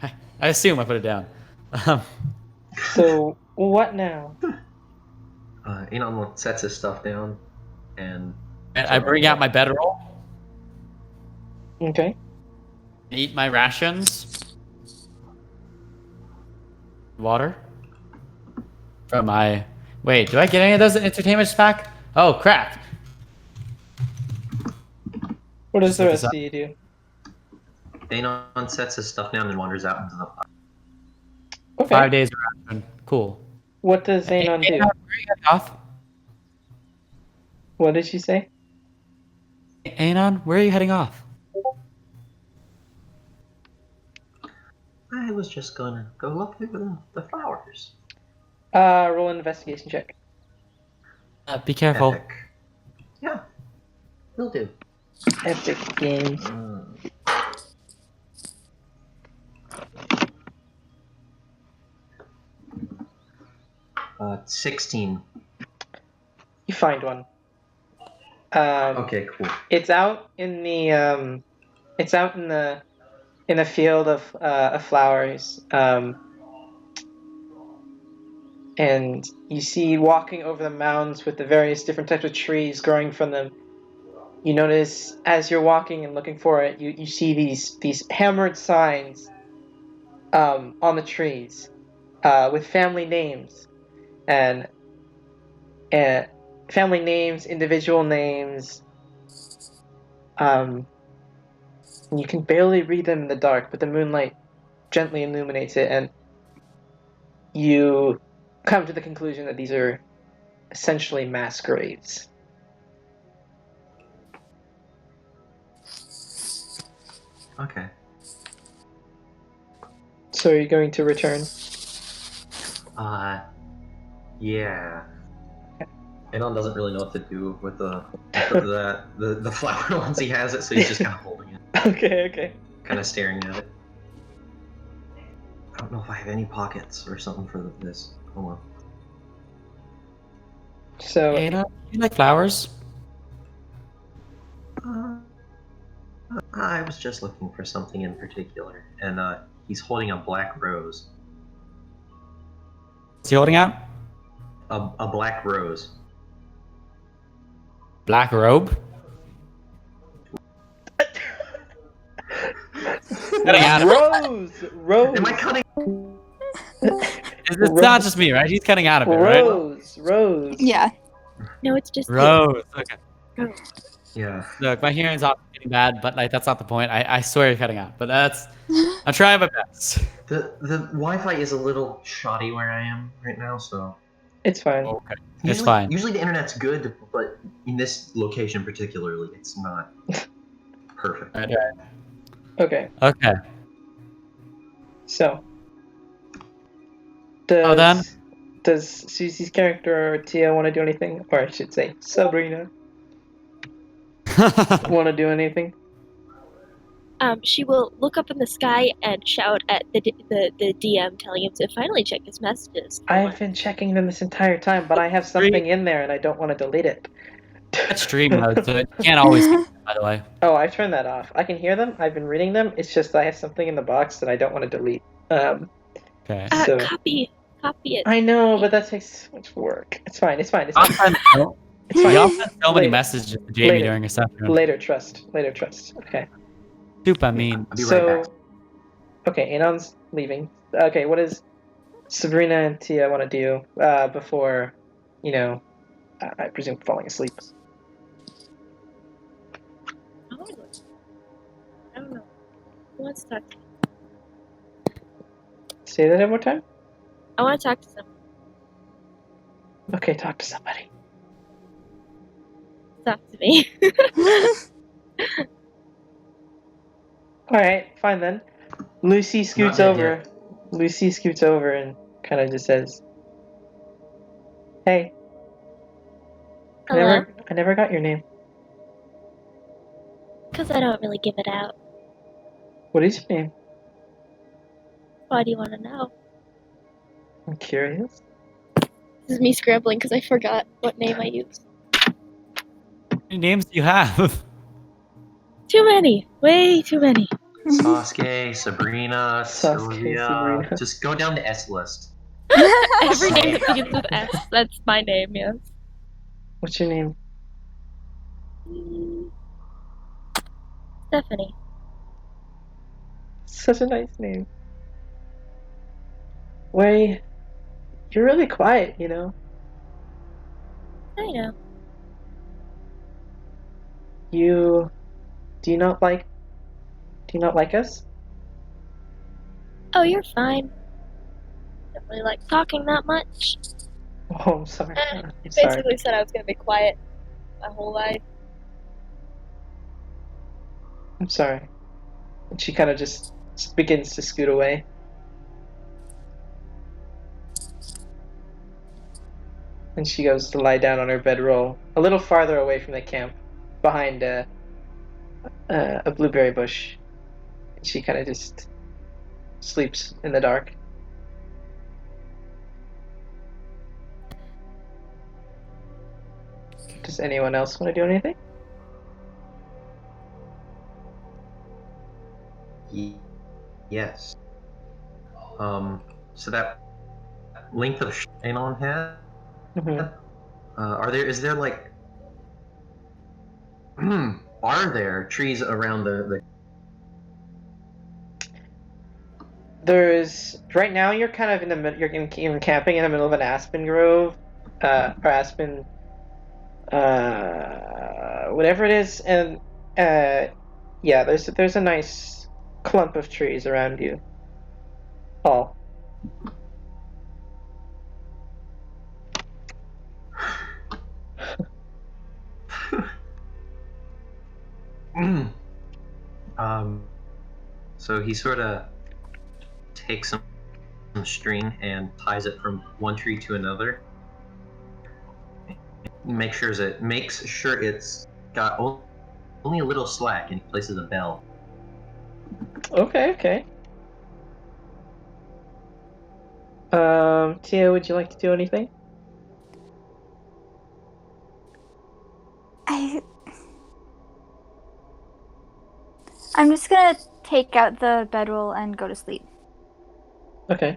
I assume I put it down. So what now? Anon sets his stuff down, and I bring out my bedroll, Okay. eat my rations, water from my. Wait, do I get any of those entertainments back? Oh crap! What does the Look rest this of you do? Anon sets his stuff down and wanders out into the park. Okay. 5 days of ration. Cool. What does Xenon do? Where are you heading off? What did she say? Anon, where are you heading off? I was just gonna go look through the flowers. Roll an investigation check. Be careful. Epic. Yeah, will do. Epic games. 16. You find one. Okay, cool. It's out in the in the field of flowers. And you see walking over the mounds with the various different types of trees growing from them. You notice as you're walking and looking for it, you see these hammered signs on the trees with family names and family names, individual names. You can barely read them in the dark, but the moonlight gently illuminates it, and you come to the conclusion that these are essentially mass graves. Okay. So are you going to return? Yeah. Anon doesn't really know what to do with the flower once he has it, so he's just kind of holding it, Okay. kind of staring at it. I don't know if I have any pockets or something for this. Oh well. So Anon, you like flowers? I was just looking for something in particular, and he's holding a black rose. Is he holding out? A black rose. Black robe? Cutting out of it. Rose. Am I cutting? It's not just me, right? He's cutting out of it, right? Rose. Yeah. No, it's just Rose. Okay. Yeah. Look, my hearing's not getting bad, but like that's not the point. I swear you're cutting out, but I'm trying my best. The Wi-Fi is a little shoddy where I am right now, so. It's fine. Okay. Usually, It's fine. Usually the internet's good, but in this location particularly, it's not perfect. Right. Okay. Okay. So then? does Susie's character or Tia want to do anything? Or I should say Sabrina want to do anything? she will look up in the sky and shout at the DM, telling him to finally check his messages. I've been checking them this entire time, but I have something in there and I don't want to delete it. That's stream mode, so you can't always hear it, by the way. Oh, I turned that off. I can hear them. I've been reading them. It's just I have something in the box that I don't want to delete. Okay. So- Copy it. I know, but that takes so much work. It's fine. It's fine. Y'all send It's fine. so many Later. messages to Jamie Later. during a session. Later trust. Okay. Super mean. I'll be So, right back. okay, Anon's leaving. Okay, what is Sabrina and Tia want to do before, you know, I presume falling asleep? I wanna go. I don't know. Who wants to talk to me? Say that one more time. I want to talk to someone. Okay, talk to somebody. Talk to me. All right, fine then. Lucy scoots dead over. Lucy scoots over and kind of just says, "Hey, Hello? I never got your name. Because I don't really give it out. What is your name? Why do you want to know? I'm curious." This is me scrambling because I forgot what name I used. How many names do you have? Too many. Way too many. Sasuke, Sabrina, Sasuke, Sylvia. Sabrina. Just go down the S list. Every name that begins with S. That's my name, yes. What's your name? Stephanie. Such a nice name. Wei, you're really quiet, you know? I know. Do you not like us? Oh, you're fine. Don't really like talking that much. Oh, I'm sorry. Eh, I'm You sorry. basically said I was gonna be quiet my whole life. I'm sorry. And she kind of just begins to scoot away. And she goes to lie down on her bedroll, a little farther away from the camp, behind a blueberry bush. And she kind of just sleeps in the dark. Does anyone else want to do anything? Yes. So that length of Anon had, is there like, are there trees around the There's right now you're kind of in the you're camping in the middle of an aspen grove, or aspen, whatever it is, and yeah, there's a nice clump of trees around you, Paul. So he sort of takes some string and ties it from one tree to another. Makes sure it's got only a little slack, and he places a bell. Okay. Tia, would you like to do anything? I'm just gonna take out the bedroll and go to sleep. Okay.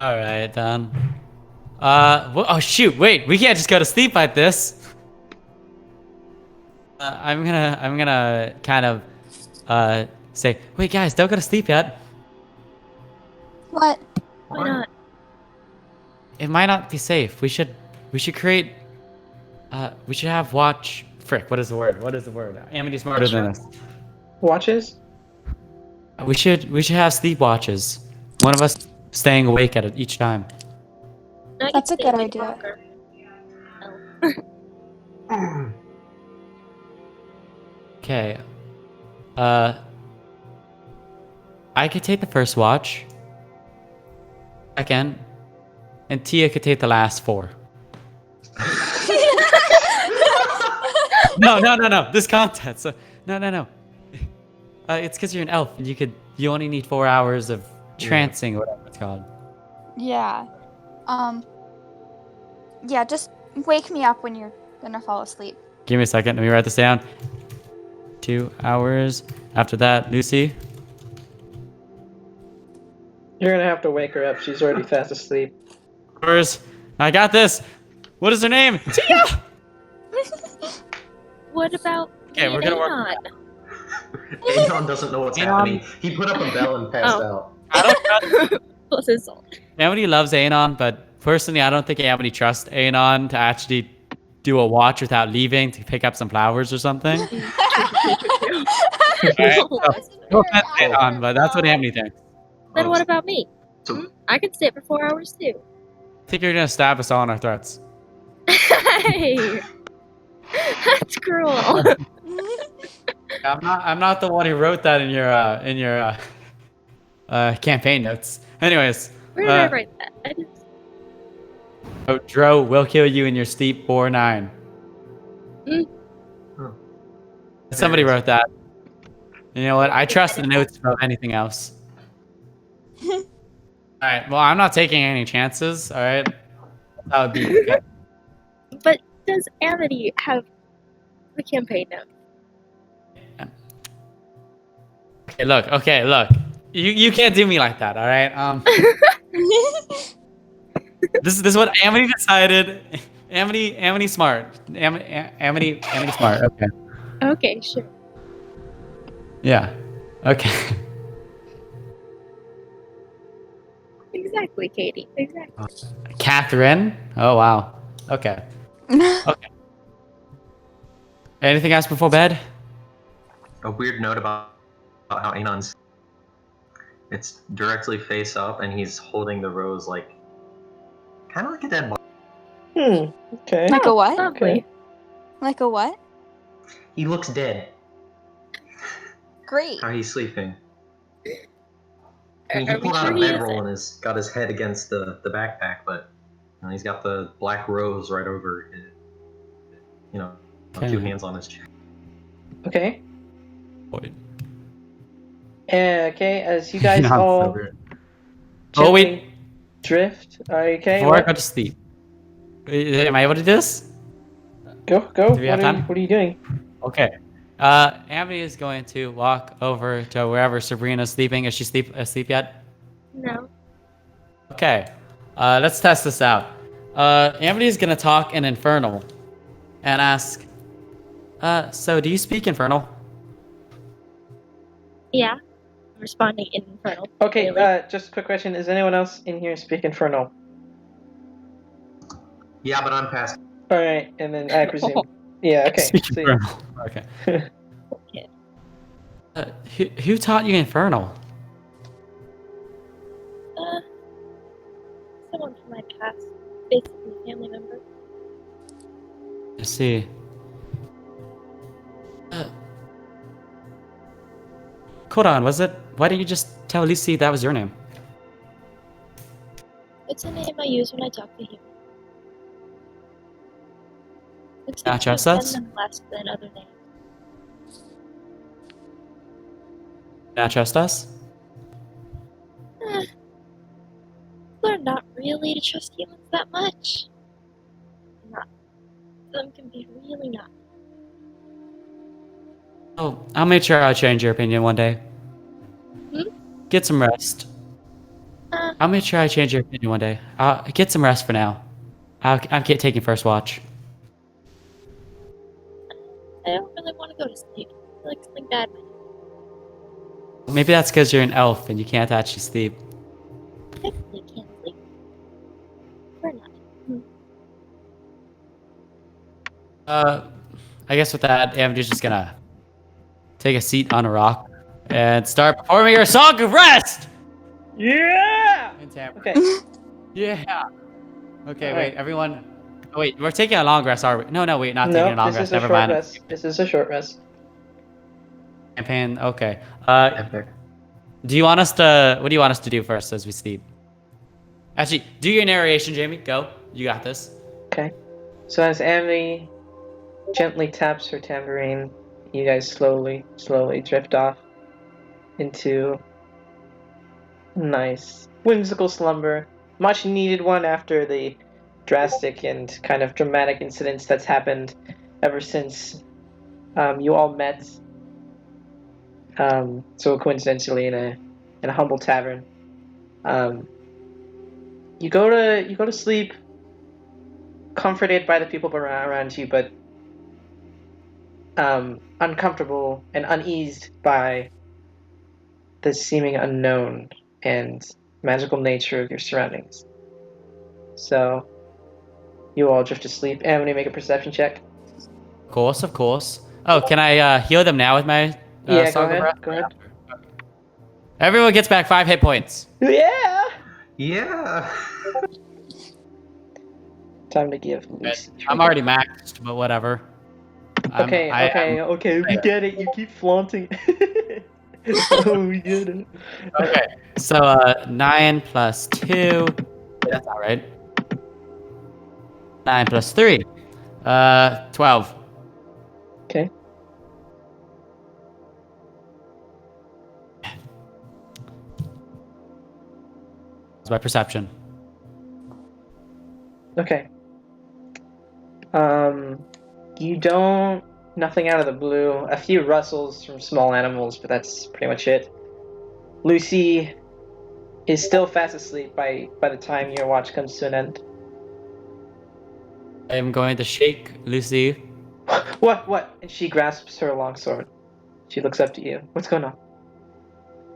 All right, then. Oh shoot! Wait, we can't just go to sleep like this. I'm gonna kind of say, wait, guys, don't go to sleep yet. What? Why not? It might not be safe. We should create. We should have watch. Frick, what is the word? Amity's smarter than us. Watches? We should have sleep watches. One of us staying awake at it each time. I That's could a stay good way idea. longer. Okay. I could take the first watch. Second. And Tia could take the last 4. No. This content. So, no. It's because you're an elf, and you only need 4 hours of trancing, or whatever it's called. Yeah. Yeah, just wake me up when you're gonna fall asleep. Give me a second. Let me write this down. 2 hours. After that, Lucy. You're gonna have to wake her up. She's already fast asleep. Hours. I got this. What is her name? Tia. What about Okay, me we're and gonna work. Anon? Aeon doesn't know what's Aeon- happening. He put up a bell and passed out. I don't trust Plus insult. Amity loves Aeon, but personally, I don't think Amity trusts Aeon to actually do a watch without leaving to pick up some flowers or something. Alright, no offense, Aeon, but that's what Amity thinks. Then what about me? So, I can stay for 4 hours too. I think you're gonna stab us all in our throats. Hey! That's cruel. I'm not the one who wrote that in your campaign notes. Anyways, Where did I write that? I didn't... Dro will kill you in your sleep 4-9. Oh. Somebody wrote that. You know what? I trust the notes above anything else. Alright, well, I'm not taking any chances, alright? That would be okay. But does Amity have the campaign note? Okay, look. You can't do me like that, alright? This is what Amity decided. Amity smart. Amity smart, okay. Okay, sure. Yeah. Okay. Exactly, Katie. Exactly. Catherine? Oh wow. Okay. Okay. Anything else before bed? a weird note about how Anon's. It's directly face up, and he's holding the rose like, kind of like a dead body. Okay. Like a what? Lovely. Like a what? He looks dead. Great. How he's sleeping. I mean, he Are we pulled out sure a he bedroll isn't? and got his head against the backpack, but he's got the black rose right over his, Okay. 2 hands on his chest. Okay. Wait. Okay, as you guys No, I'm all so weird. Oh wait. gently drift. Are you okay? Before I What? go to sleep. Am I able to do this? Go. Do we have time? What are you doing? Okay. Amity is going to walk over to wherever Sabrina's sleeping. Is she asleep yet? No. Okay. Let's test this out. Amity is gonna talk in Infernal and ask, so do you speak Infernal? Yeah. I'm responding in Infernal. Okay, Really? just a quick question. Is anyone else in here speak Infernal? Yeah, but I'm past. Alright, and then I presume. Yeah, okay. Speak So, Infernal. Okay. Okay. Who taught you Infernal? Someone from my past. Basically a family member. I see. Kodan, was it? Why didn't you just tell Lucy that was your name? It's a name I use when I talk to him. It's Not just us? less than other names. Not trust us? Learn not really to trust humans that much. Not. Some can be really not. Oh, I'll make sure I'll change your opinion one day. Get some rest. I'll make sure I change your opinion one day. I'll get some rest for now. I'm taking first watch. I don't really want to go to sleep. I feel like something bad might happen. Maybe that's because you're an elf and you can't actually sleep. Technically can't sleep. Or not. I guess with that, Amity's just gonna take a seat on a rock and start performing her song of rest. yeah! In Tampa. Okay. Yeah. Okay, All wait, right. everyone. Oh, wait, we're taking a long rest, are we? No, wait, not taking a No, long this rest. is a Never short mind. rest. This is a short rest. Campaign. Okay. Epic. Do you want us to? What do you want us to do first as we sleep? Actually, do your narration, Jamie. Go. You got this. Okay. So as Amity gently taps her tambourine, you guys slowly drift off into nice, whimsical slumber. Much needed one after the drastic and kind of dramatic incidents that's happened ever since you all met. So coincidentally in a humble tavern. You go to sleep comforted by the people around you, but uncomfortable and uneased by the seeming unknown and magical nature of your surroundings. So you all drift to sleep. Emily, make a perception check. Of course. Oh, can I heal them now with my Yeah, go Song of ahead. Breath? Go ahead. Everyone gets back 5 hit points. Yeah. Yeah. Time to give Lucy. I'm already maxed, but whatever. Okay, I'm- okay. We get it. You keep flaunting. Oh, we get it. Okay. So 9 plus 2. That's all right. 9 plus 3. 12. Okay. It's my perception. Okay. You don't. Nothing out of the blue. A few rustles from small animals, but that's pretty much it. Lucy is still fast asleep by the time your watch comes to an end. I am going to shake Lucy. What? And she grasps her longsword. She looks up to you. What's going on?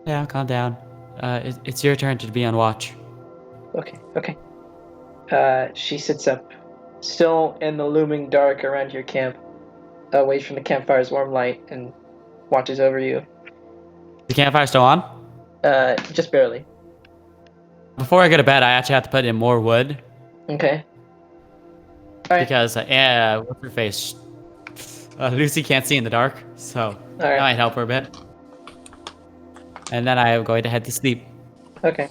Yeah, calm down. It's your turn to be on watch. Okay. She sits up, still in the looming dark around your camp, away from the campfire's warm light, and watches over you. The campfire still on? Just barely. Before I go to bed, I actually have to put in more wood Okay. All right. because what's her face? Lucy can't see in the dark, so All that right. might help her a bit. And then I am going to head to sleep. Okay.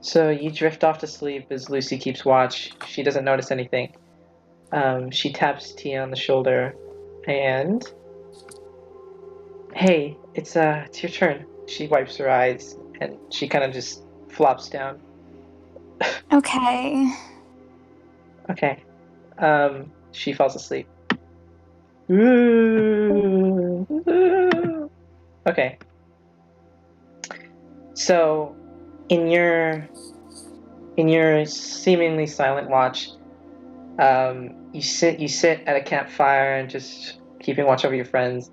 So you drift off to sleep as Lucy keeps watch. She doesn't notice anything. She taps Tia on the shoulder, and hey, it's your turn. She wipes her eyes and she kind of just flops down. Okay. Okay. She falls asleep. Ooh. Okay. So, in your seemingly silent watch, you sit at a campfire and just keeping watch over your friends.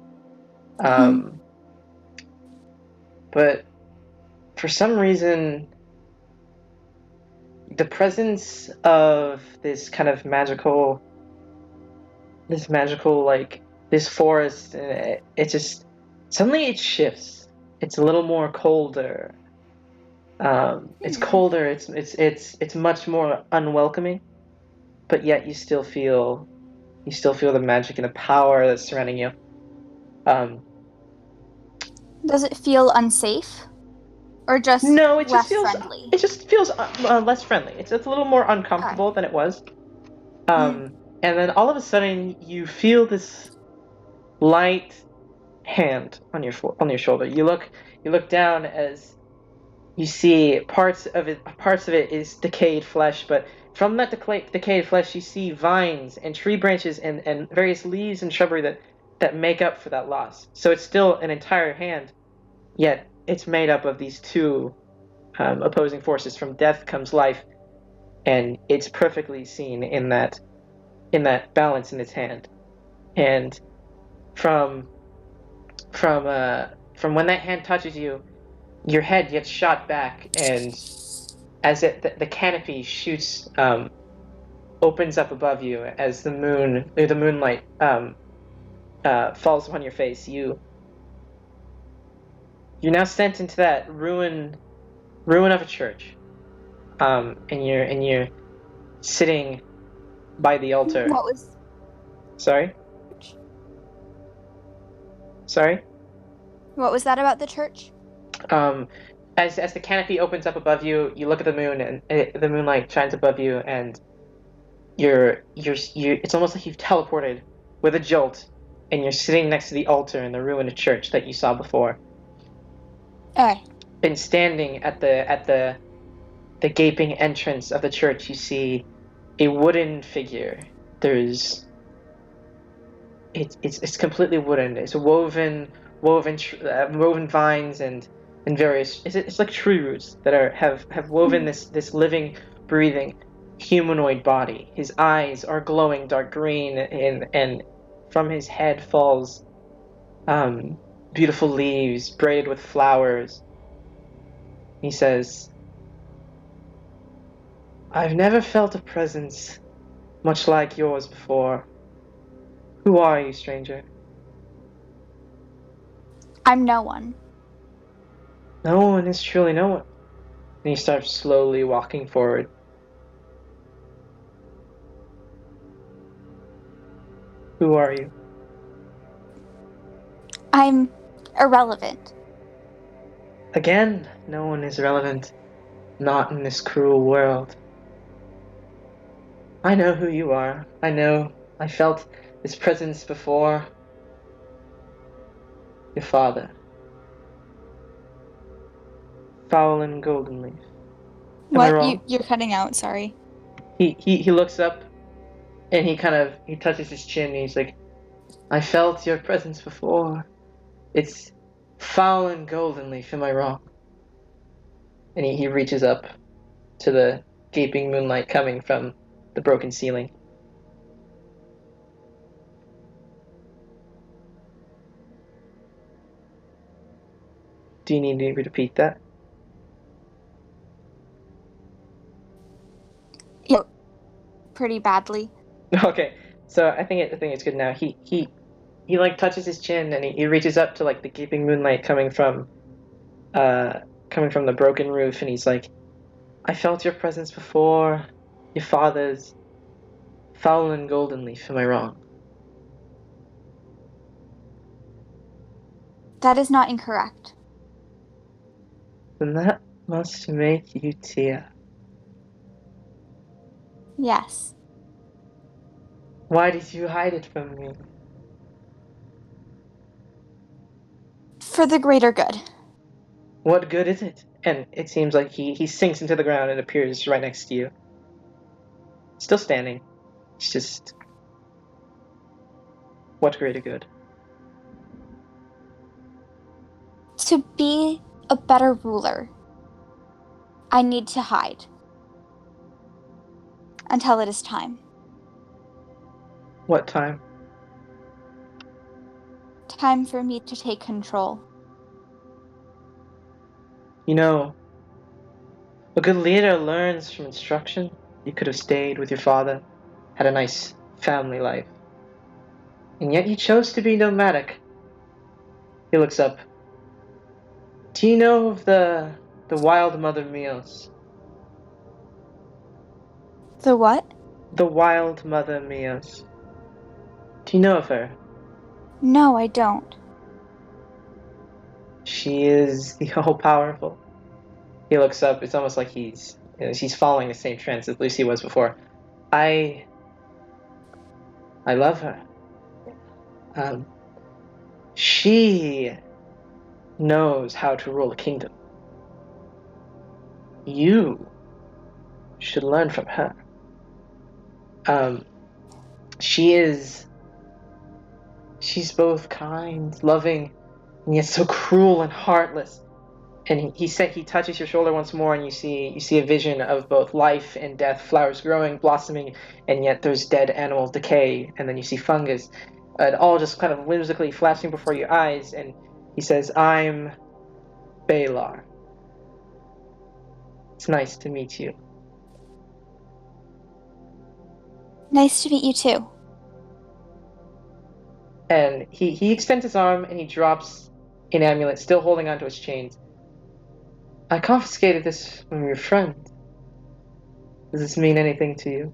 But for some reason, the presence of this kind of magical like this forest, it just suddenly it shifts. It's a little more colder. It's colder. It's much more unwelcoming, but yet you still feel the magic and the power that's surrounding you. Does it feel unsafe? Or just No, it less just feels friendly? it just feels less friendly. It's a little more uncomfortable than it was. And then all of a sudden you feel this light hand on your shoulder. You look down as you see parts of it is decayed flesh, but from that decayed flesh you see vines and tree branches and various leaves and shrubbery that make up for that loss. So it's still an entire hand, yet it's made up of these two opposing forces. From death comes life, and it's perfectly seen in that balance in its hand. And from when that hand touches you, your head gets shot back, and as the canopy shoots, opens up above you as the moonlight falls upon your face. You're now sent into that ruin of a church, and you're sitting by the altar. What was... Sorry. What was that about the church? As the canopy opens up above you, you look at the moon, and the moonlight shines above you, and you're it's almost like you've teleported with a jolt, and you're sitting next to the altar in the ruined church that you saw before. Okay. And standing at the gaping entrance of the church, you see a wooden figure. It's completely wooden. It's woven vines and various. It's like tree roots that have woven this living, breathing humanoid body. His eyes are glowing dark green, and from his head falls beautiful leaves braided with flowers. He says, "I've never felt a presence much like yours before. Who are you, stranger?" I'm no one. "No one is truly no one." And he starts slowly walking forward. "Who are you?" I'm irrelevant. "Again, no one is relevant. Not in this cruel world. I know who you are. I felt this presence before. Your father. Foul and Goldenleaf. Am I What? wrong?" You're cutting out, sorry. He looks up and he touches his chin and he's like, "I felt your presence before. It's Foul and Goldenleaf, am I wrong?" And he reaches up to the gaping moonlight coming from the broken ceiling. Do you need me to repeat that? Yeah, pretty badly. Okay, so I think it's good now. He like touches his chin and he reaches up to like the gaping moonlight coming from the broken roof and he's like, "I felt your presence before. Your father's Foul and Goldenleaf, am I wrong?" That is not incorrect. "Then that must make you Tia. Yes. Why did you hide it from me?" For the greater good. "What good is it?" And it seems like he sinks into the ground and appears right next to you. Still standing. It's just, what greater good? To be a better ruler, I need to hide. Until it is time. What time? Time for me to take control. You know, a good leader learns from instruction. You could have stayed with your father, had a nice family life. And yet you chose to be nomadic. He looks up. "Do you know of the Wild Mother Meals?" The what? The Wild Mother Meals. Do you know of her? No, I don't. She is the all-powerful. He looks up. It's almost like she's following the same trends as Lucy was before. I love her. Um, she knows how to rule a kingdom. You should learn from her. Um, she's both kind, loving, and yet so cruel and heartless. And he touches your shoulder once more, and you see a vision of both life and death, flowers growing, blossoming, and yet there's dead animals decay, and then you see fungus, and all just kind of whimsically flashing before your eyes. And he says, "I'm Balar. It's nice to meet you." Nice to meet you too. And he extends his arm and he drops an amulet, still holding onto his chains. "I confiscated this from your friend. Does this mean anything to you?"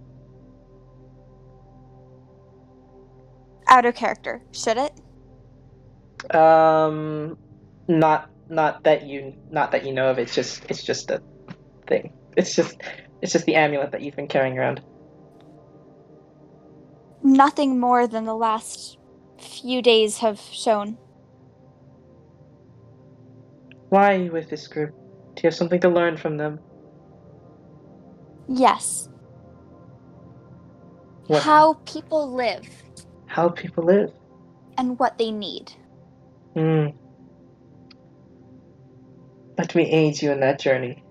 Out of character. Should it? Not that you know of. It's just a thing. It's just the amulet that you've been carrying around. Nothing more than the last few days have shown. Why are you with this group? Do you have something to learn from them? Yes. What? How people live How people live? and what they need. Hmm. Let me aid you in that journey.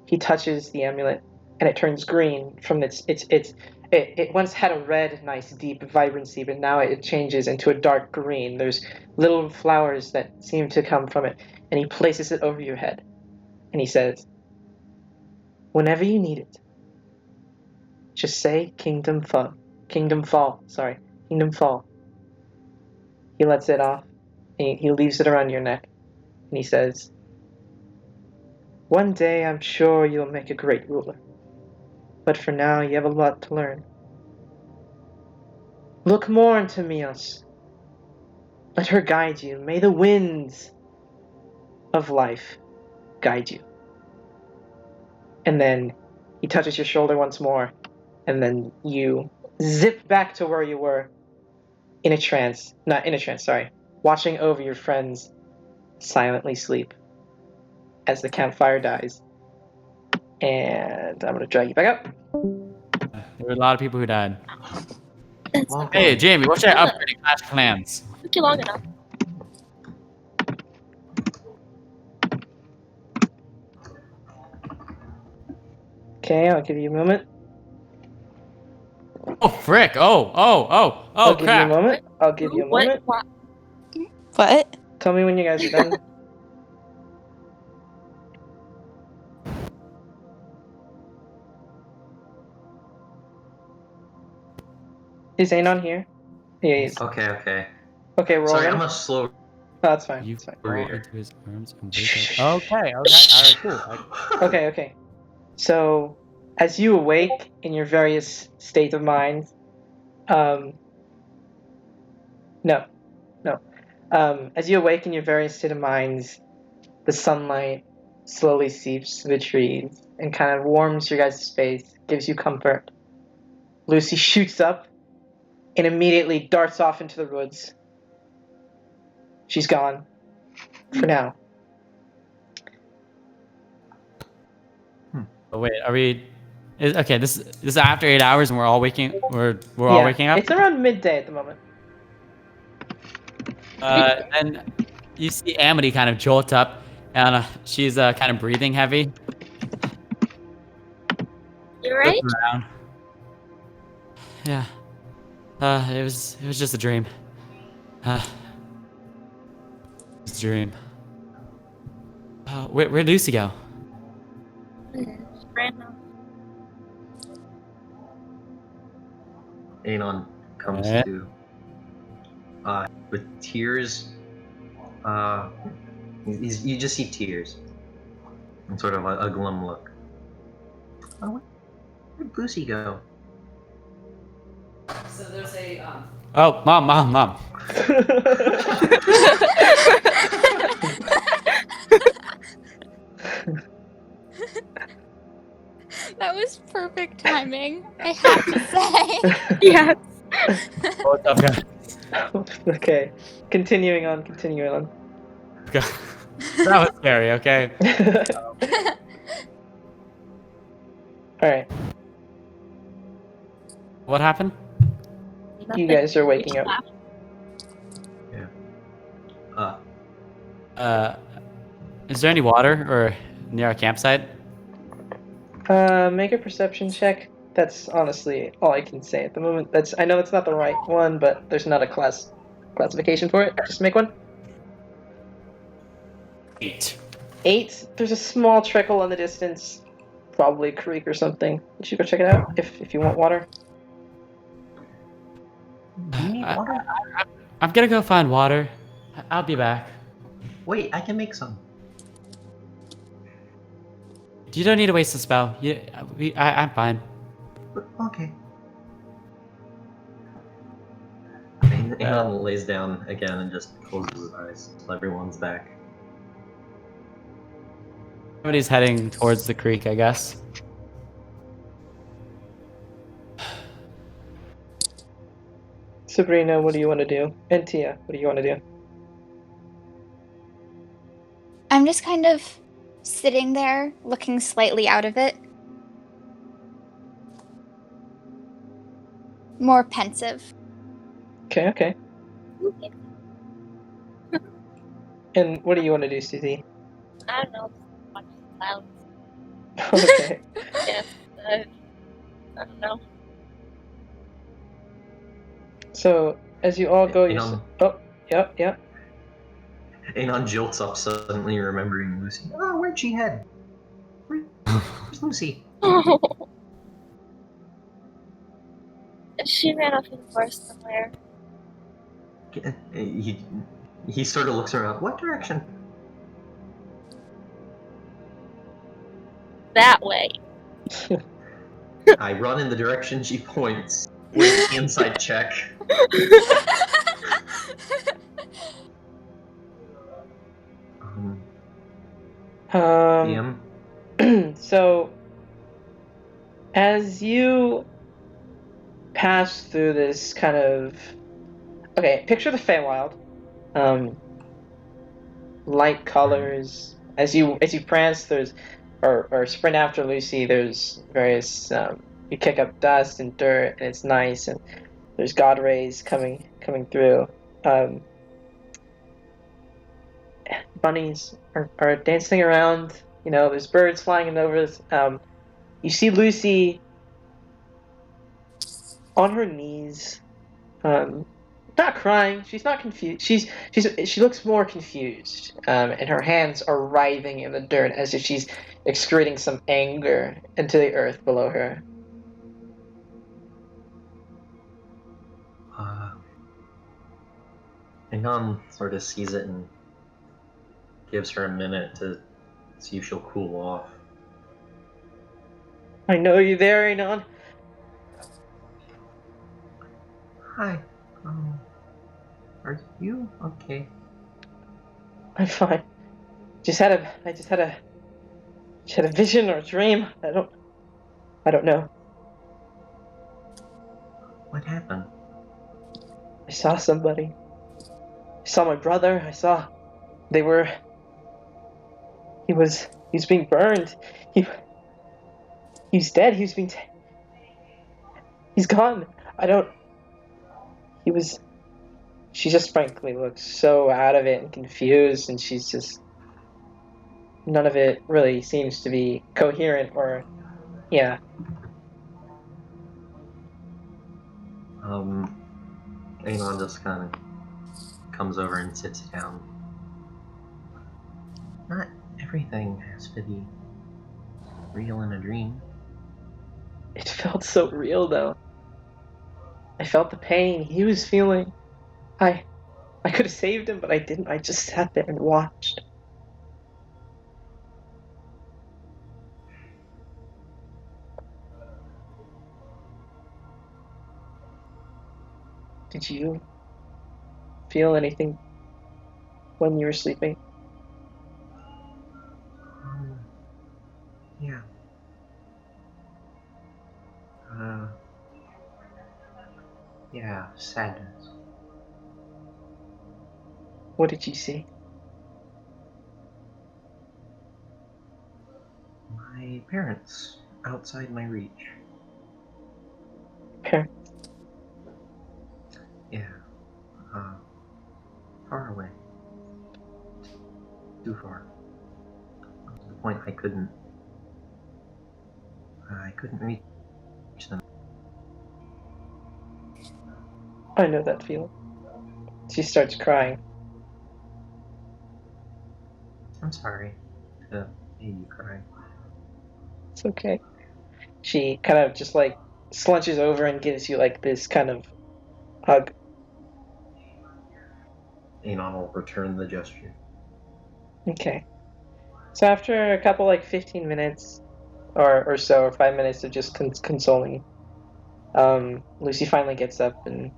He touches the amulet and it turns green from it once had a red, nice, deep vibrancy, but now it changes into a dark green. There's little flowers that seem to come from it, and he places it over your head, and he says, "Whenever you need it, just say Kingdom Fall. Kingdom Fall. Sorry, Kingdom Fall." He lets it off. He leaves it around your neck, and he says, "One day I'm sure you'll make a great ruler, but for now you have a lot to learn. Look more into Mios. Let her guide you. May the winds of life guide you." And then he touches your shoulder once more, and then you zip back to where you were in a trance. Not in a trance, sorry. Watching over your friends silently sleep as the campfire dies. And I'm going to drag you back up. There were a lot of people who died. That's Well, Hey, Jamie, what should I upgrade in Clash of Clans? took you long enough. Okay, I'll give you a moment. Oh, frick. Oh, I'll give you a crap. moment. I'll give you a What? moment. What? What? Tell me when you guys are done. Is Anon here? Yeah, he is. Okay. Okay, roll Sorry, again. I'm a slow Oh, that's fine. You That's fine. fall reader. into his arms and wake up. Okay. Alright, cool. Okay. So, as you awake in your various states of mind, as you awake in your various state of minds, the sunlight slowly seeps through the trees and kind of warms your guys' face, gives you comfort. Lucy shoots up and immediately darts off into the woods. She's gone. For now. Oh, wait, are we... Okay, this is after 8 hours and we're all waking... We're all waking up? It's around midday at the moment. And you see Amity kind of jolt up, and she's kind of breathing heavy. You right? Looks around. Yeah. It was just a dream. It's a dream. Where'd Lucy go? Random. Anon comes Yeah. to with tears. You just see tears and sort of a glum look. Oh, where'd Lucy go? So there's a Oh, mom. That was perfect timing, I have to say. Yeah. What's up, guys? Okay. Continuing on. Okay. That was scary. Okay. Alright. What happened? You guys are waking up. Is there any water or near our campsite? Make a perception check. That's honestly all I can say at the moment. I know that's not the right one, but there's not a classification for it. Just make one. 8. 8. There's a small trickle in the distance. Probably a creek or something. You should go check it out if you want water. Do you need water? I'm gonna go find water. I'll be back. Wait, I can make some. You don't need to waste a spell. I'm fine. Okay. Anon lays down again and just closes his eyes until everyone's back. Somebody's heading towards the creek, I guess. Sabrina, what do you want to do? And Tia, what do you want to do? I'm just kind of sitting there, looking slightly out of it. More pensive. Okay. And what do you want to do, Susie? I don't know. Watch the clouds. Okay. Yes. I don't know. So as you all go, you Anon, oh, yep. Anon jolts up suddenly, remembering Lucy. Oh, where'd she head? Where's Lucy? She ran off in the forest somewhere. He sort of looks around. What direction? That way. I run in the direction she points. With inside check. Um, Um, DM. so as you pass through this kind of okay, picture the Feywild. Light colors. As you prance, there's or sprint after Lucy. There's various you kick up dust and dirt, and it's nice. And there's god rays coming through. Um, bunnies are dancing around. You know, there's birds flying over us. You see Lucy on her knees, not crying. She's not confused. She looks more confused, and her hands are writhing in the dirt as if she's excreting some anger into the earth below her. Anon sort of sees it and gives her a minute to see if she'll cool off. I know you're there, Anon. Hi. Are you okay? I'm fine. I just had a vision or a dream. I don't know. What happened? I saw somebody. I saw my brother. They were. He's being burned. He's dead. He's gone. I don't. He was. She just frankly looks so out of it and confused, and she's just. None of it really seems to be coherent or. Yeah. Anon just kind of comes over and sits down. Not everything has to be real in a dream. It felt so real, though. I felt the pain he was feeling. I could have saved him, but I didn't. I just sat there and watched. Did you feel anything when you were sleeping? Yeah. Yeah, sadness. What did you see? My parents, outside my reach. Parents. Yeah. Far away. Too far. To the point I couldn't reach them. I know that feeling. She starts crying. I'm sorry to hear you cry. It's okay. She kind of just like slunches over and gives you like this kind of hug. Anon will return the gesture. Okay. So after a couple like 15 minutes or so, or 5 minutes of just consoling, Lucy finally gets up and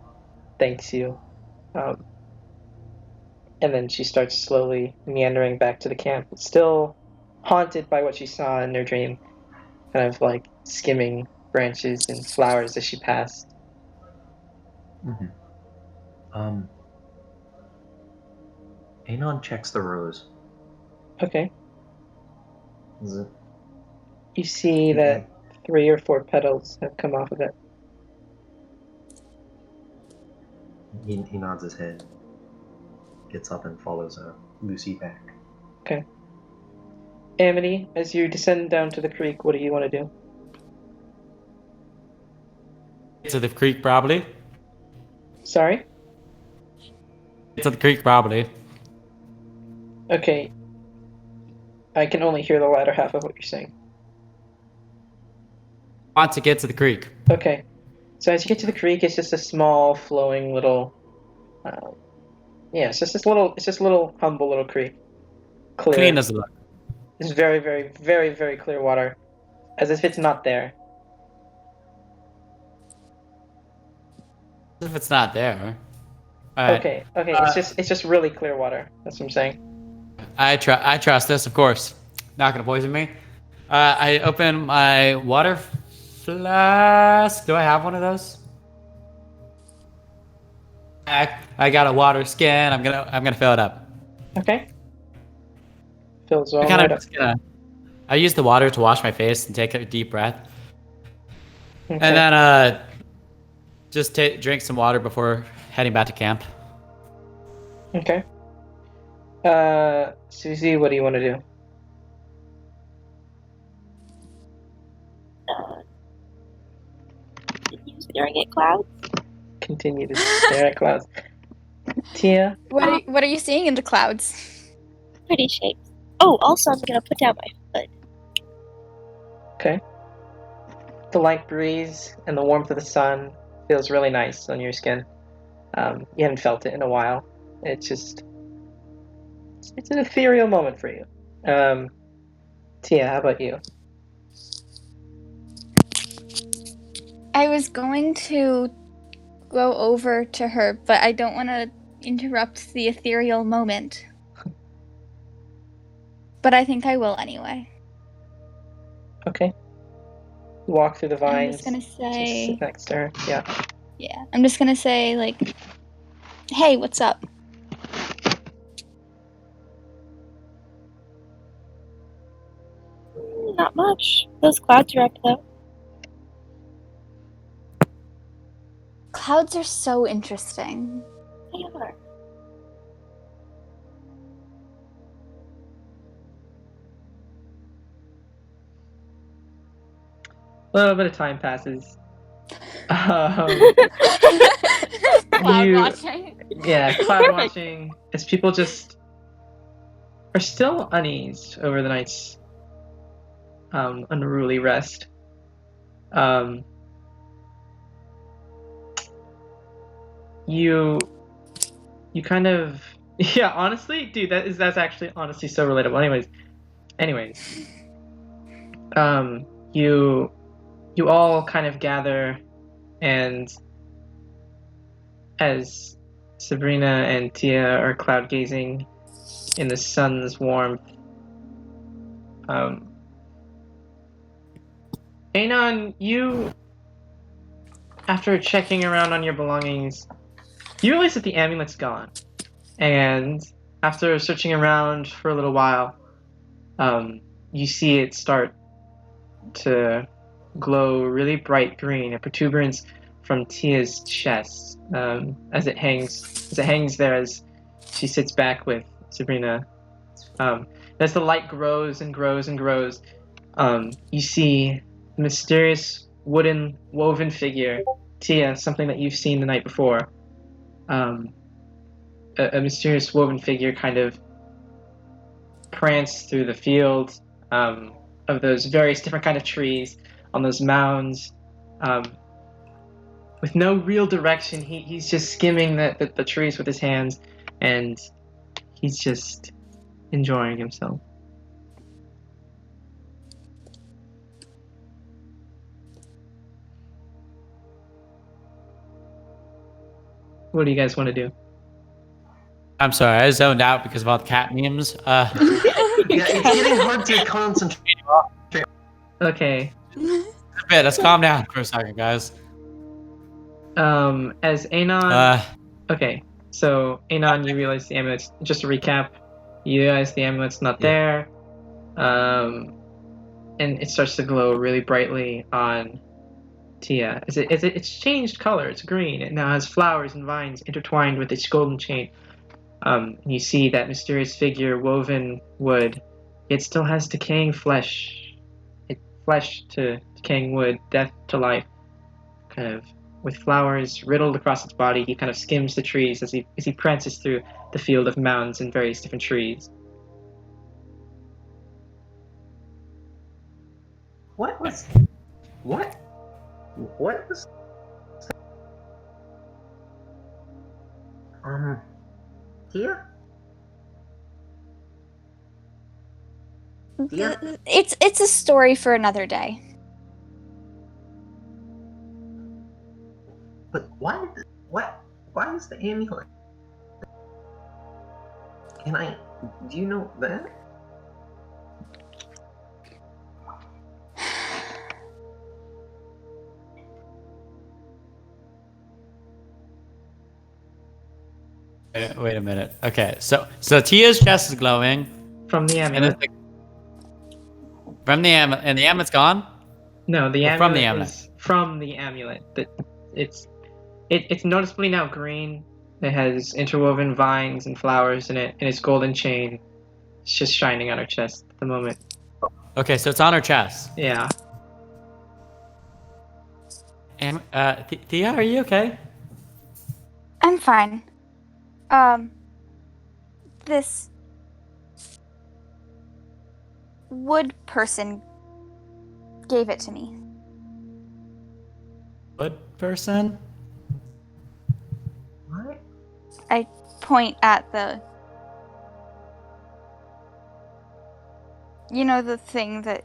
thanks you. And then she starts slowly meandering back to the camp, still haunted by what she saw in her dream, kind of like skimming branches and flowers as she passed. Anon checks the rose. Okay. Is it? You see that 3 or 4 petals have come off of it. He nods his head, gets up and follows Lucy back. Okay. Amity, as you descend down to the creek, what do you want to do? To the creek, probably. Sorry? To the creek, probably. Okay. I can only hear the latter half of what you're saying. Want to get to the creek. Okay. So as you get to the creek, it's just a small, flowing little. Yeah, it's just a little humble little creek. Clear. Clean as it looks. It's very, very, very, very clear water, as if it's not there. If it's not there. Alright. Okay. It's just really clear water. That's what I'm saying. I trust this, of course. Not gonna poison me. I open my water flask. Do I have one of those? I got a water skin. I'm gonna fill it up. Okay. Fills all I kind right of up. just I use the water to wash my face and take a deep breath, Okay. and then just drink some water before heading back to camp. Okay. Susie, what do you want to do? Continue staring at clouds. Continue to stare at clouds. Tia? What are you seeing in the clouds? Pretty shapes. Oh, also, I'm gonna put down my foot. Okay. The light breeze and the warmth of the sun feels really nice on your skin. You haven't felt it in a while. It's just... It's an ethereal moment for you. Tia, how about you? I was going to go over to her, but I don't want to interrupt the ethereal moment. But I think I will anyway. Okay. Walk through the I'm vines. just gonna Just say, sit next to her. Yeah. yeah. I'm just gonna say like, hey, what's up? Not much. Those clouds are up though. Clouds are so interesting. They are. A little bit of time passes. Cloud You- watching. Yeah, cloud watching as people just are still uneased over the night's unruly rest. You kind of yeah, honestly, dude, that's actually honestly so relatable. Anyways, you all kind of gather, and as Sabrina and Tia are cloud gazing in the sun's warmth, Anon, you, after checking around on your belongings, you realize that the amulet's gone. And after searching around for a little while, you see it start to glow really bright green, a protuberance from Tia's chest, as it hangs there as she sits back with Sabrina. As the light grows and grows and grows, you see a mysterious wooden woven figure, Tia, something that you've seen the night before. A mysterious woven figure kind of prance through the field of those various different kind of trees on those mounds, with no real direction. He's just skimming the trees with his hands, and he's just enjoying himself. What do you guys want to do? I'm sorry, I zoned out because of all the cat memes. Yeah, it's getting hard to concentrate. Okay. Let's calm down for a second, guys. As Anon... Okay, so Anon, you realize the amulet's... Just to recap, you realize the amulet's not there. And it starts to glow really brightly on Tia. It's changed color. It's green. It now has flowers and vines intertwined with its golden chain. You see that mysterious figure, woven wood. It still has decaying flesh. Flesh to decaying wood, death to life. Kind of with flowers riddled across its body. He kind of skims the trees as he prances through the field of mounds and various different trees. What was Tia? Tia? It's a story for another day. But why is the amulet? Do you know that? Wait a minute. Okay, so Tia's chest is glowing, From the and amulet. from the amulet, and the amulet's gone. No, the Or amulet from the amulet. is from the amulet. It's noticeably now green. It has interwoven vines and flowers in it, and its golden chain is just shining on her chest at the moment. Okay, so it's on her chest. Yeah. And Tia, are you okay? I'm fine. This wood person gave it to me. Wood person? What? I point at the. You know, the thing that.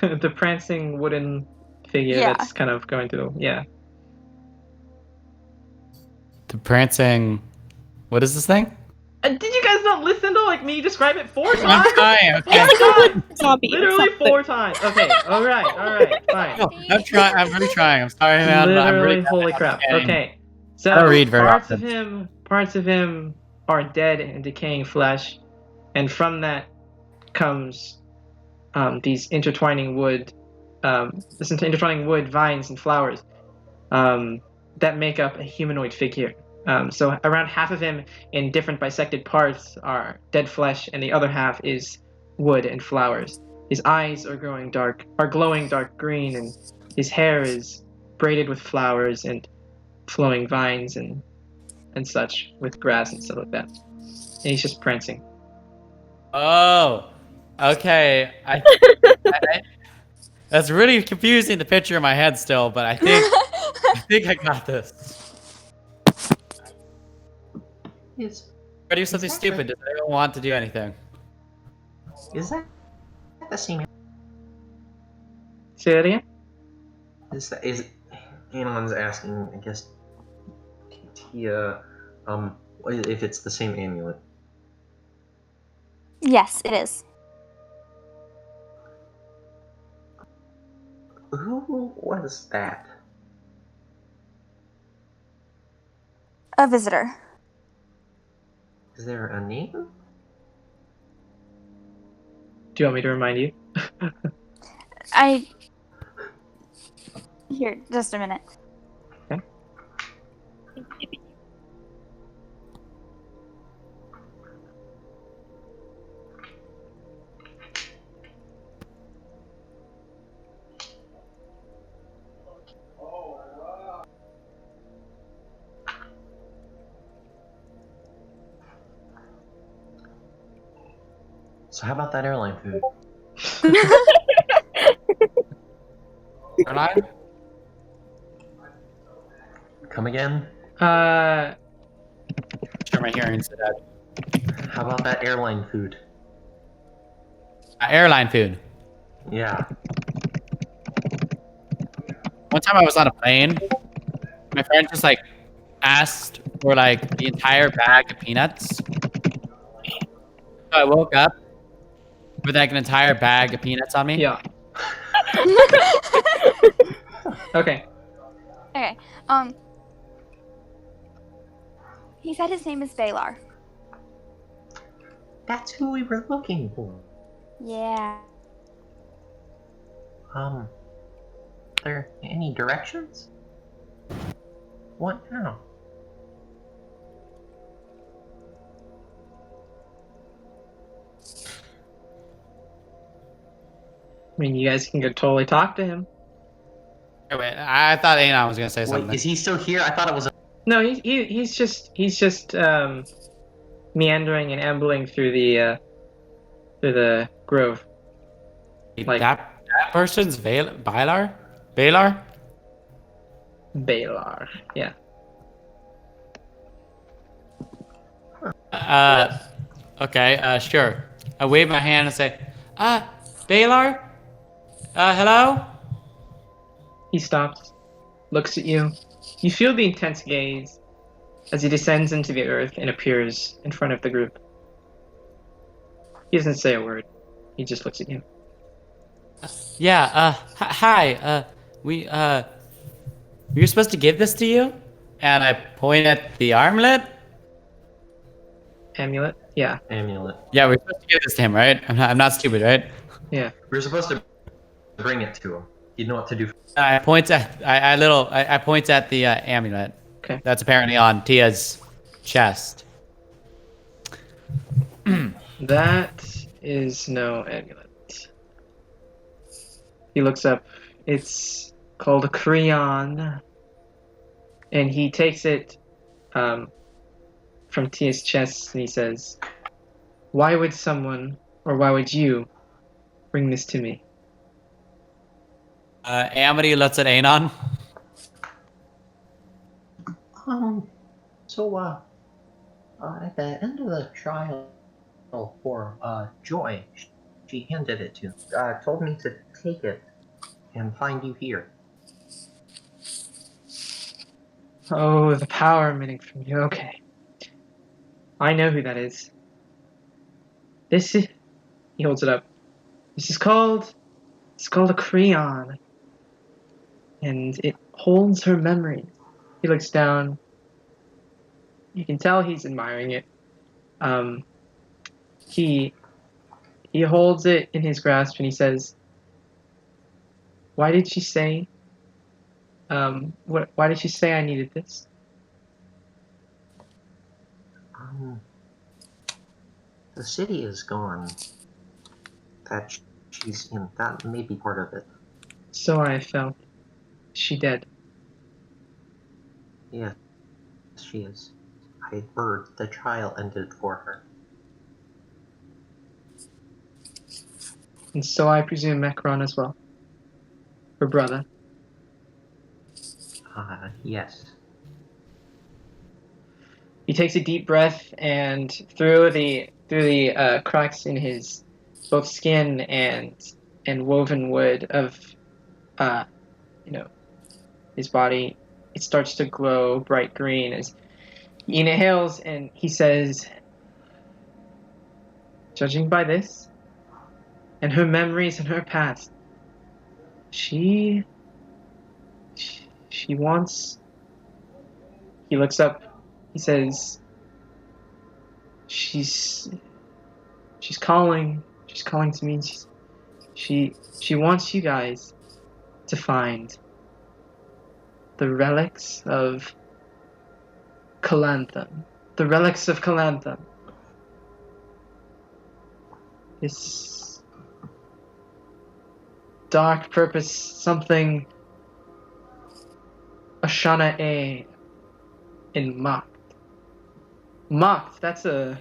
The prancing wooden figure Yeah. that's kind of going through. Yeah. The prancing. What is this thing? Did you guys not listen to me describe it 4 times? I'm trying. Okay. It's like a wood zombie. or Literally something. 4 times. Okay. All right. Fine. No, I'm trying. I'm really trying. I'm sorry, man. but I'm Literally, really holy crap. Okay. So I don't read very parts often. of him are dead and decaying flesh, and from that comes these intertwining wood vines and flowers that make up a humanoid figure. So around half of him in different bisected parts are dead flesh, and the other half is wood and flowers. His eyes are glowing dark green, and his hair is braided with flowers and flowing vines and such with grass and stuff like that. And he's just prancing. Oh, okay. That's really confusing. The picture in my head still, but I think I got this. Is Or do something stupid. Does anyone want to do anything? that the same? Say that again? Is Anon's asking? I guess Tia, if it's the same amulet. Yes, it is. Who was that? A visitor. Is there a name? Do you want me to remind you? Here, just a minute. So how about that airline food? Airline? Come again? Sure, my hearing's dead. How about that airline food? Airline food. Yeah. One time I was on a plane. My friend just asked for the entire bag of peanuts. So I woke up with an entire bag of peanuts on me. Yeah. Okay. Okay. He said his name is Balar. That's who we were looking for. Yeah. Are there any directions? What now? I mean, you guys can go totally talk to him. Wait, I thought Anon was gonna say something. Wait, is he still here? I thought it was. No, he's just meandering and ambling through the grove. like- that person's Valar? Valar? Balar. Yeah. Okay, sure. I wave my hand and say, Balar? Hello? He stops, looks at you. You feel the intense gaze as he descends into the earth and appears in front of the group. He doesn't say a word. He just looks at you. Yeah, hi, we were supposed to give this to you? And I point at the armlet? Amulet? Yeah. Amulet. Yeah, we're supposed to give this to him, right? I'm not stupid, right? Yeah. We were supposed to bring it to him. He'd know what to do. I point at I point at the amulet. Okay. That's apparently on Tia's chest. That is no amulet. He looks up. It's called a Creon. And he takes it from Tia's chest and he says, "Why would someone, or why would you, bring this to me?" Amity looks at Anon. At the end of the trial for Joy, she handed it to told me to take it and find you here. Oh, the power emanating from you. Okay. I know who that is. This is... He holds it up. This is called... It's called a Creon. And it holds her memory. He looks down. You can tell he's admiring it. He holds it in his grasp and he says, "Why did she say... why did she say I needed this?" The city is gone. That she's in. That may be part of it. So I felt. Is she dead? Yes, she is. I heard the trial ended for her. And so I presume Macron as well. Her brother. Yes. He takes a deep breath, and through the cracks in his both skin and woven wood of his body, it starts to glow bright green as he inhales and he says, "Judging by this and her memories and her past, she wants..." He looks up. He says, she's calling. She's calling to me. She wants you guys to find the relics of Calantham. The relics of Calantham. This dark purpose, something Ashana A in Mocked. Mocked, that's a...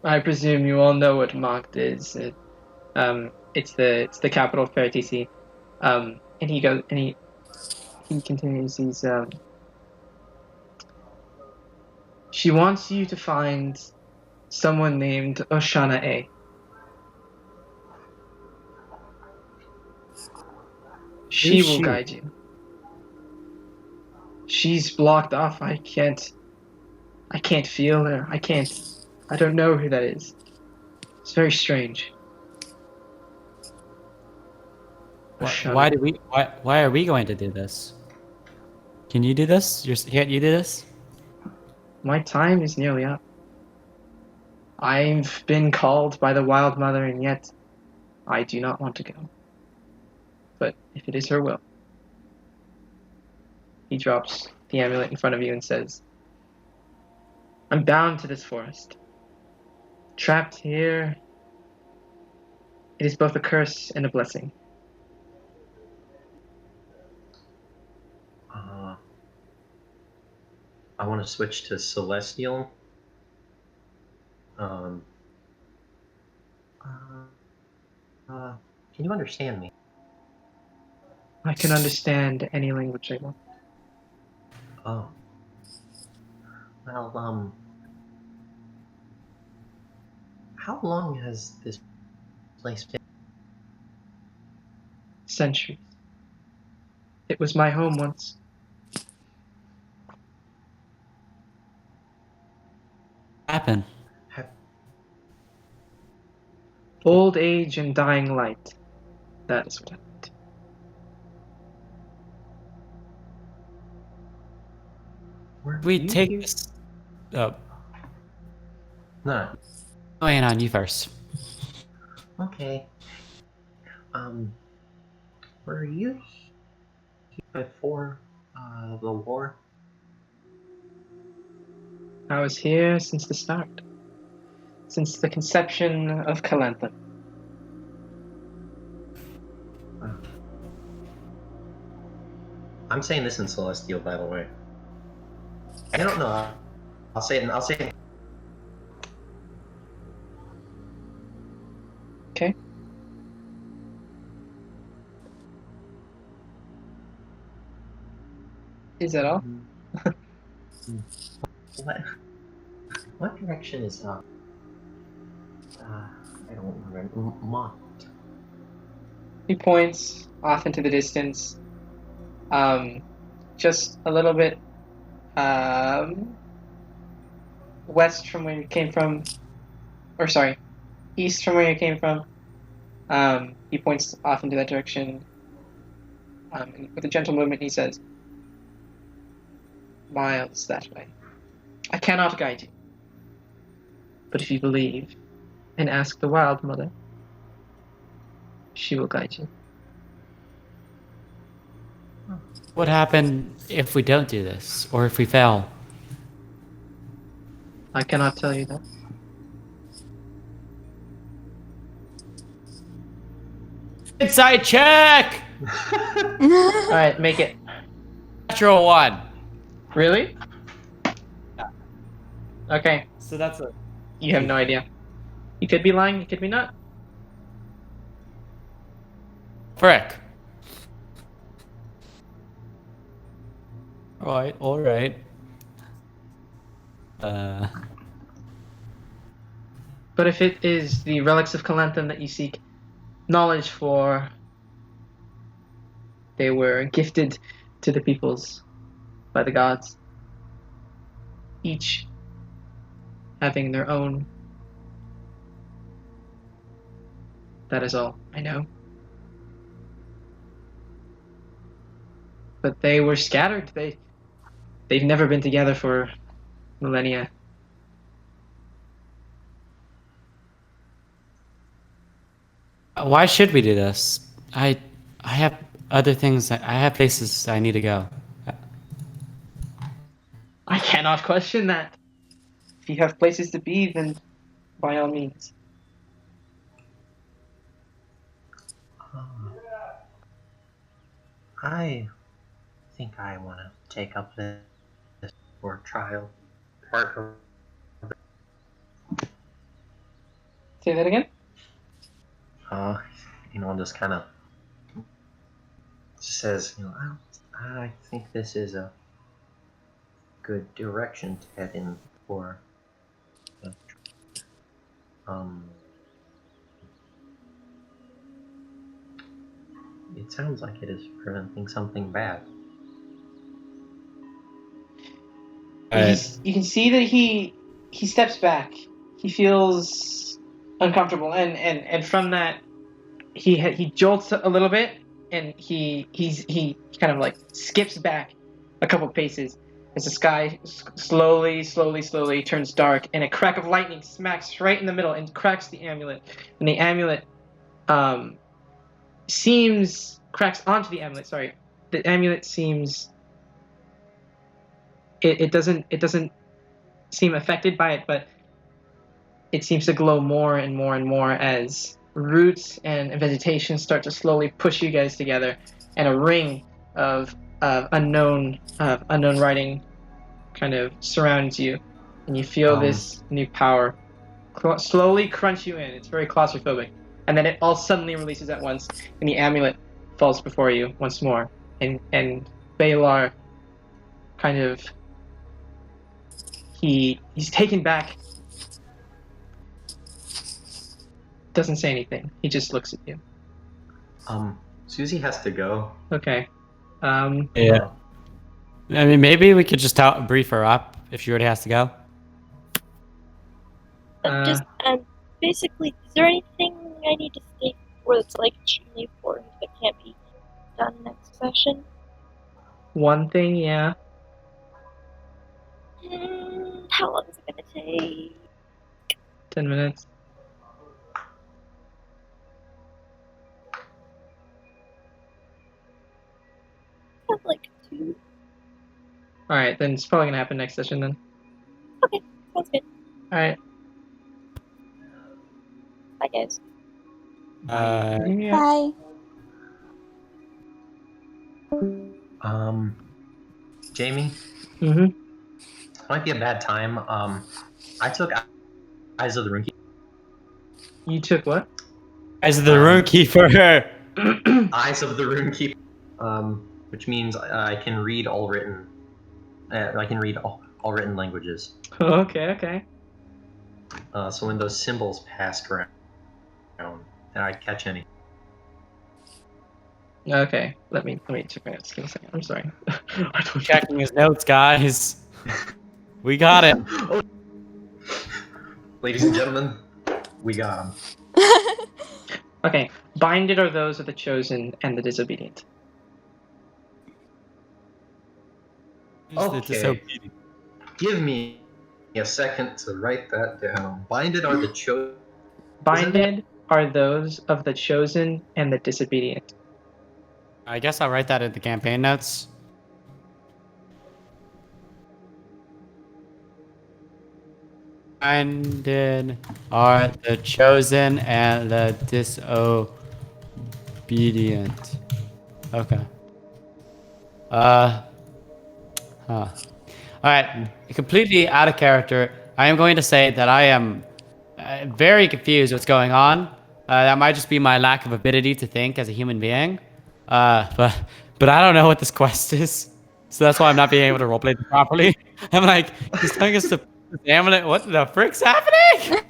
I presume you all know what Mocked is. It's the capital of Paratisi. And he goes, and he continues, she wants you to find someone named Oshana A. She will guide you. She's blocked off. I can't feel her. I don't know who that is. It's very strange. Why are we going to do this? Can you do this? Can't you do this? My time is nearly up. I've been called by the Wild Mother, and yet I do not want to go. But if it is her will... He drops the amulet in front of you and says, "I'm bound to this forest. Trapped here, it is both a curse and a blessing." I want to switch to Celestial. Um, can you understand me? I can understand any language I want. Oh. Well, how long has this place been? Centuries. It was my home once. Happen. Have, Old age and dying light. That is what happened. were We you take here? this. Oh, No. Anon, you first. Okay. Were you here before the war? I was here since the start. Since the conception of Calantha. I'm saying this in Celestial, by the way. I don't know. I'll say it. I'll say it. Okay. Is that all? What direction is I don't remember. Mont. He points off into the distance. Just a little bit west from where you came from. Or sorry, east from where you came from. He points off into that direction. And with a gentle movement, he says, "Miles that way. I cannot guide you. But if you believe and ask the Wild Mother, she will guide you." What happened if we don't do this, or if we fail? I cannot tell you that. Inside check. Alright, make it. Natural 1. Really? Okay, So that's a. you have no idea. You could be lying, you could be not. Frick. All right. But if it is the relics of Calanthan that you seek knowledge for, they were gifted to the peoples by the gods, each having their own. That is all I know. But they were scattered. They've never been together for millennia. Why should we do this? I have other things. I have places I need to go. I cannot question that. If you have places to be, then by all means. I think I want to take up this for trial. Part of Say that again? just kind of says, I think this is a good direction to head in for. It sounds like it is preventing something bad. You can see that he steps back. He feels uncomfortable, and from that, he jolts a little bit, and he kind of like skips back a couple paces as the sky slowly turns dark, and a crack of lightning smacks right in the middle and cracks the amulet, and the amulet cracks onto the amulet. Sorry, the amulet seems. It doesn't seem affected by it, but it seems to glow more and more and more as roots and vegetation start to slowly push you guys together, and a ring of unknown writing kind of surrounds you, and you feel this new power slowly crunch you in. It's very claustrophobic, and then it all suddenly releases at once, and the amulet falls before you once more, and Balar kind of he's taken back. Doesn't say anything. He just looks at you. Susie has to go. Okay. Yeah. I mean, maybe we could just brief her up if she already has to go. Just basically, is there anything I need to state where it's like extremely important that can't be done next session? One thing, yeah. How long is it gonna take? 10 minutes. I have like 2. Alright, then it's probably gonna happen next session then. Okay, sounds good. Alright. Bye, guys. Yeah. Bye. Jamie, Mm-hmm. might be a bad time. I took Eyes of the Runkeeper. You took what? As the Runekeeper. Eyes of the Runekeeper. Which means I can read all written. I can read all written languages. Okay. So when those symbols passed around, and I'd catch any. Okay. Let me check my notes. Give me a second. I'm sorry. I don't Checking his notes, guys. We got it. Oh. Ladies and gentlemen, we got him. Okay. Binded are those of the chosen and the disobedient. Okay. Give me a second to write that down. Binded are the chosen. Binded are those of the chosen and the disobedient. I guess I'll write that in the campaign notes. Binded are the chosen and the disobedient. Okay. Alright, completely out of character. I am going to say that I am very confused what's going on. That might just be my lack of ability to think as a human being. But I don't know what this quest is. So that's why I'm not being able to roleplay it properly. I'm like, he's telling us to amulet. What the frick's happening?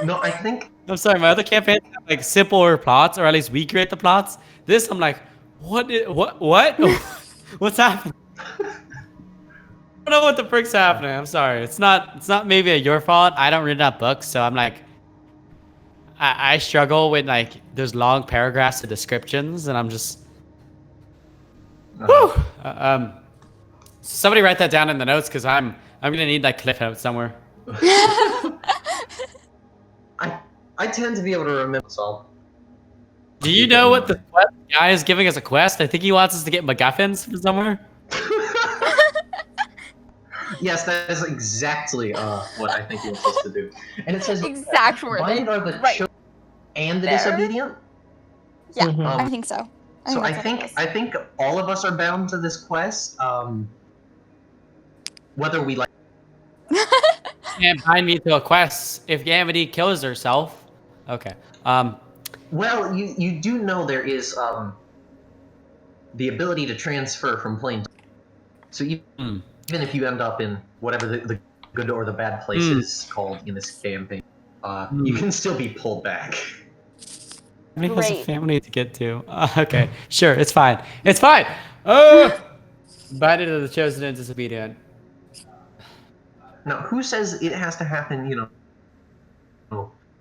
No, I think. I'm sorry, my other campaigns have like simpler plots, or at least we create the plots. This, I'm like, what? What's happening? I don't know what the frick's happening. I'm sorry. It's not maybe your fault. I don't read enough books, so I'm like, I struggle with like those long paragraphs of descriptions, and I'm just, whew. Somebody write that down in the notes because I'm gonna need like cliff notes somewhere. I tend to be able to remember. So Do you know what the guy is giving us a quest? I think he wants us to get MacGuffins from somewhere. Yes, that is exactly what I think he wants us to do. And it says Exact wording. Binded are the Right. chosen and the There. disobedient. Yeah, Mhm. I think so. So I that's what it think is. all of us are bound to this quest. Whether we like. Can't bind me to a quest if Amity kills herself. Okay. Well, you do know there is the ability to transfer from plane. So even if you end up in whatever the good or the bad place is called in this campaign, you can still be pulled back. Amity has a Great. family to get to. Okay, sure, it's fine. It's fine. Binded to the chosen and disobedient. Now, who says it has to happen?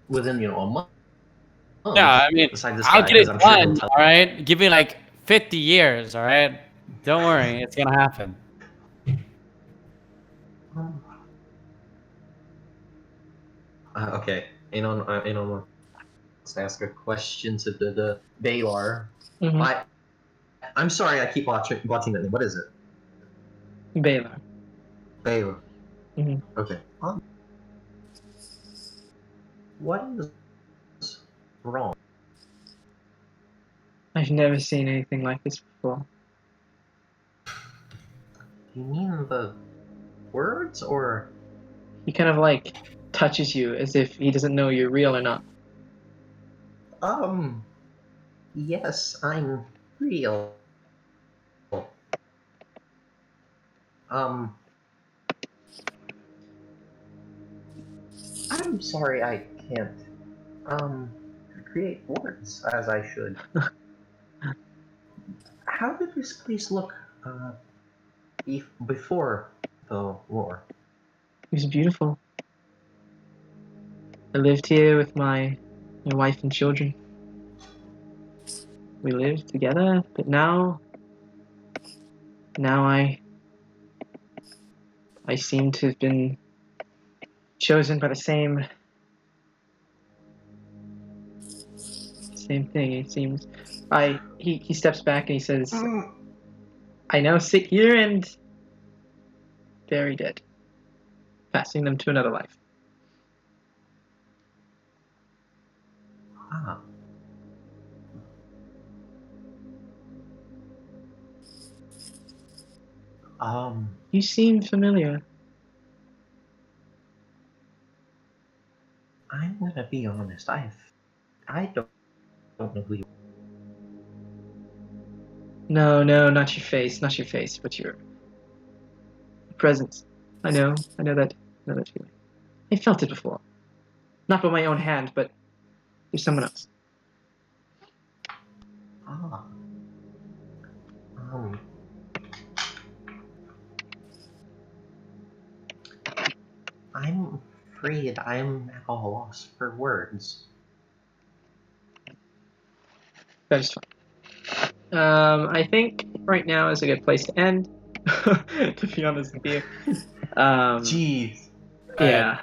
Within a month. Yeah, I mean, Besides this I'll guy, get it 'cause I'm sure he'll done. tell- All right, give me like 50 years. All right, don't worry, it's gonna happen. Okay, Anon wants to ask a question to the Balar. Mhm. I'm sorry, I keep watching that name. What is it? Baylor. Balar. Mhm. Okay. What is wrong? I've never seen anything like this before. You mean the words, or He kind of like touches you as if he doesn't know you're real or not. Yes, I'm real. Um, I'm sorry I can't, create words as I should. How did this place look, before the war? It was beautiful. I lived here with my wife and children. We lived together, but now I seem to have been chosen by the same thing, it seems. He steps back and he says, I now sit here and bury dead, passing them to another life. Ah. You seem familiar. I'm gonna be honest. I don't know who you. No, not your face, but your presence. I know that feeling. I felt it before. Not by my own hand, but through someone else. Ah. I'm afraid I'm at a loss for words. That is fine. I think right now is a good place to end. To be honest with you. Jeez. Yeah.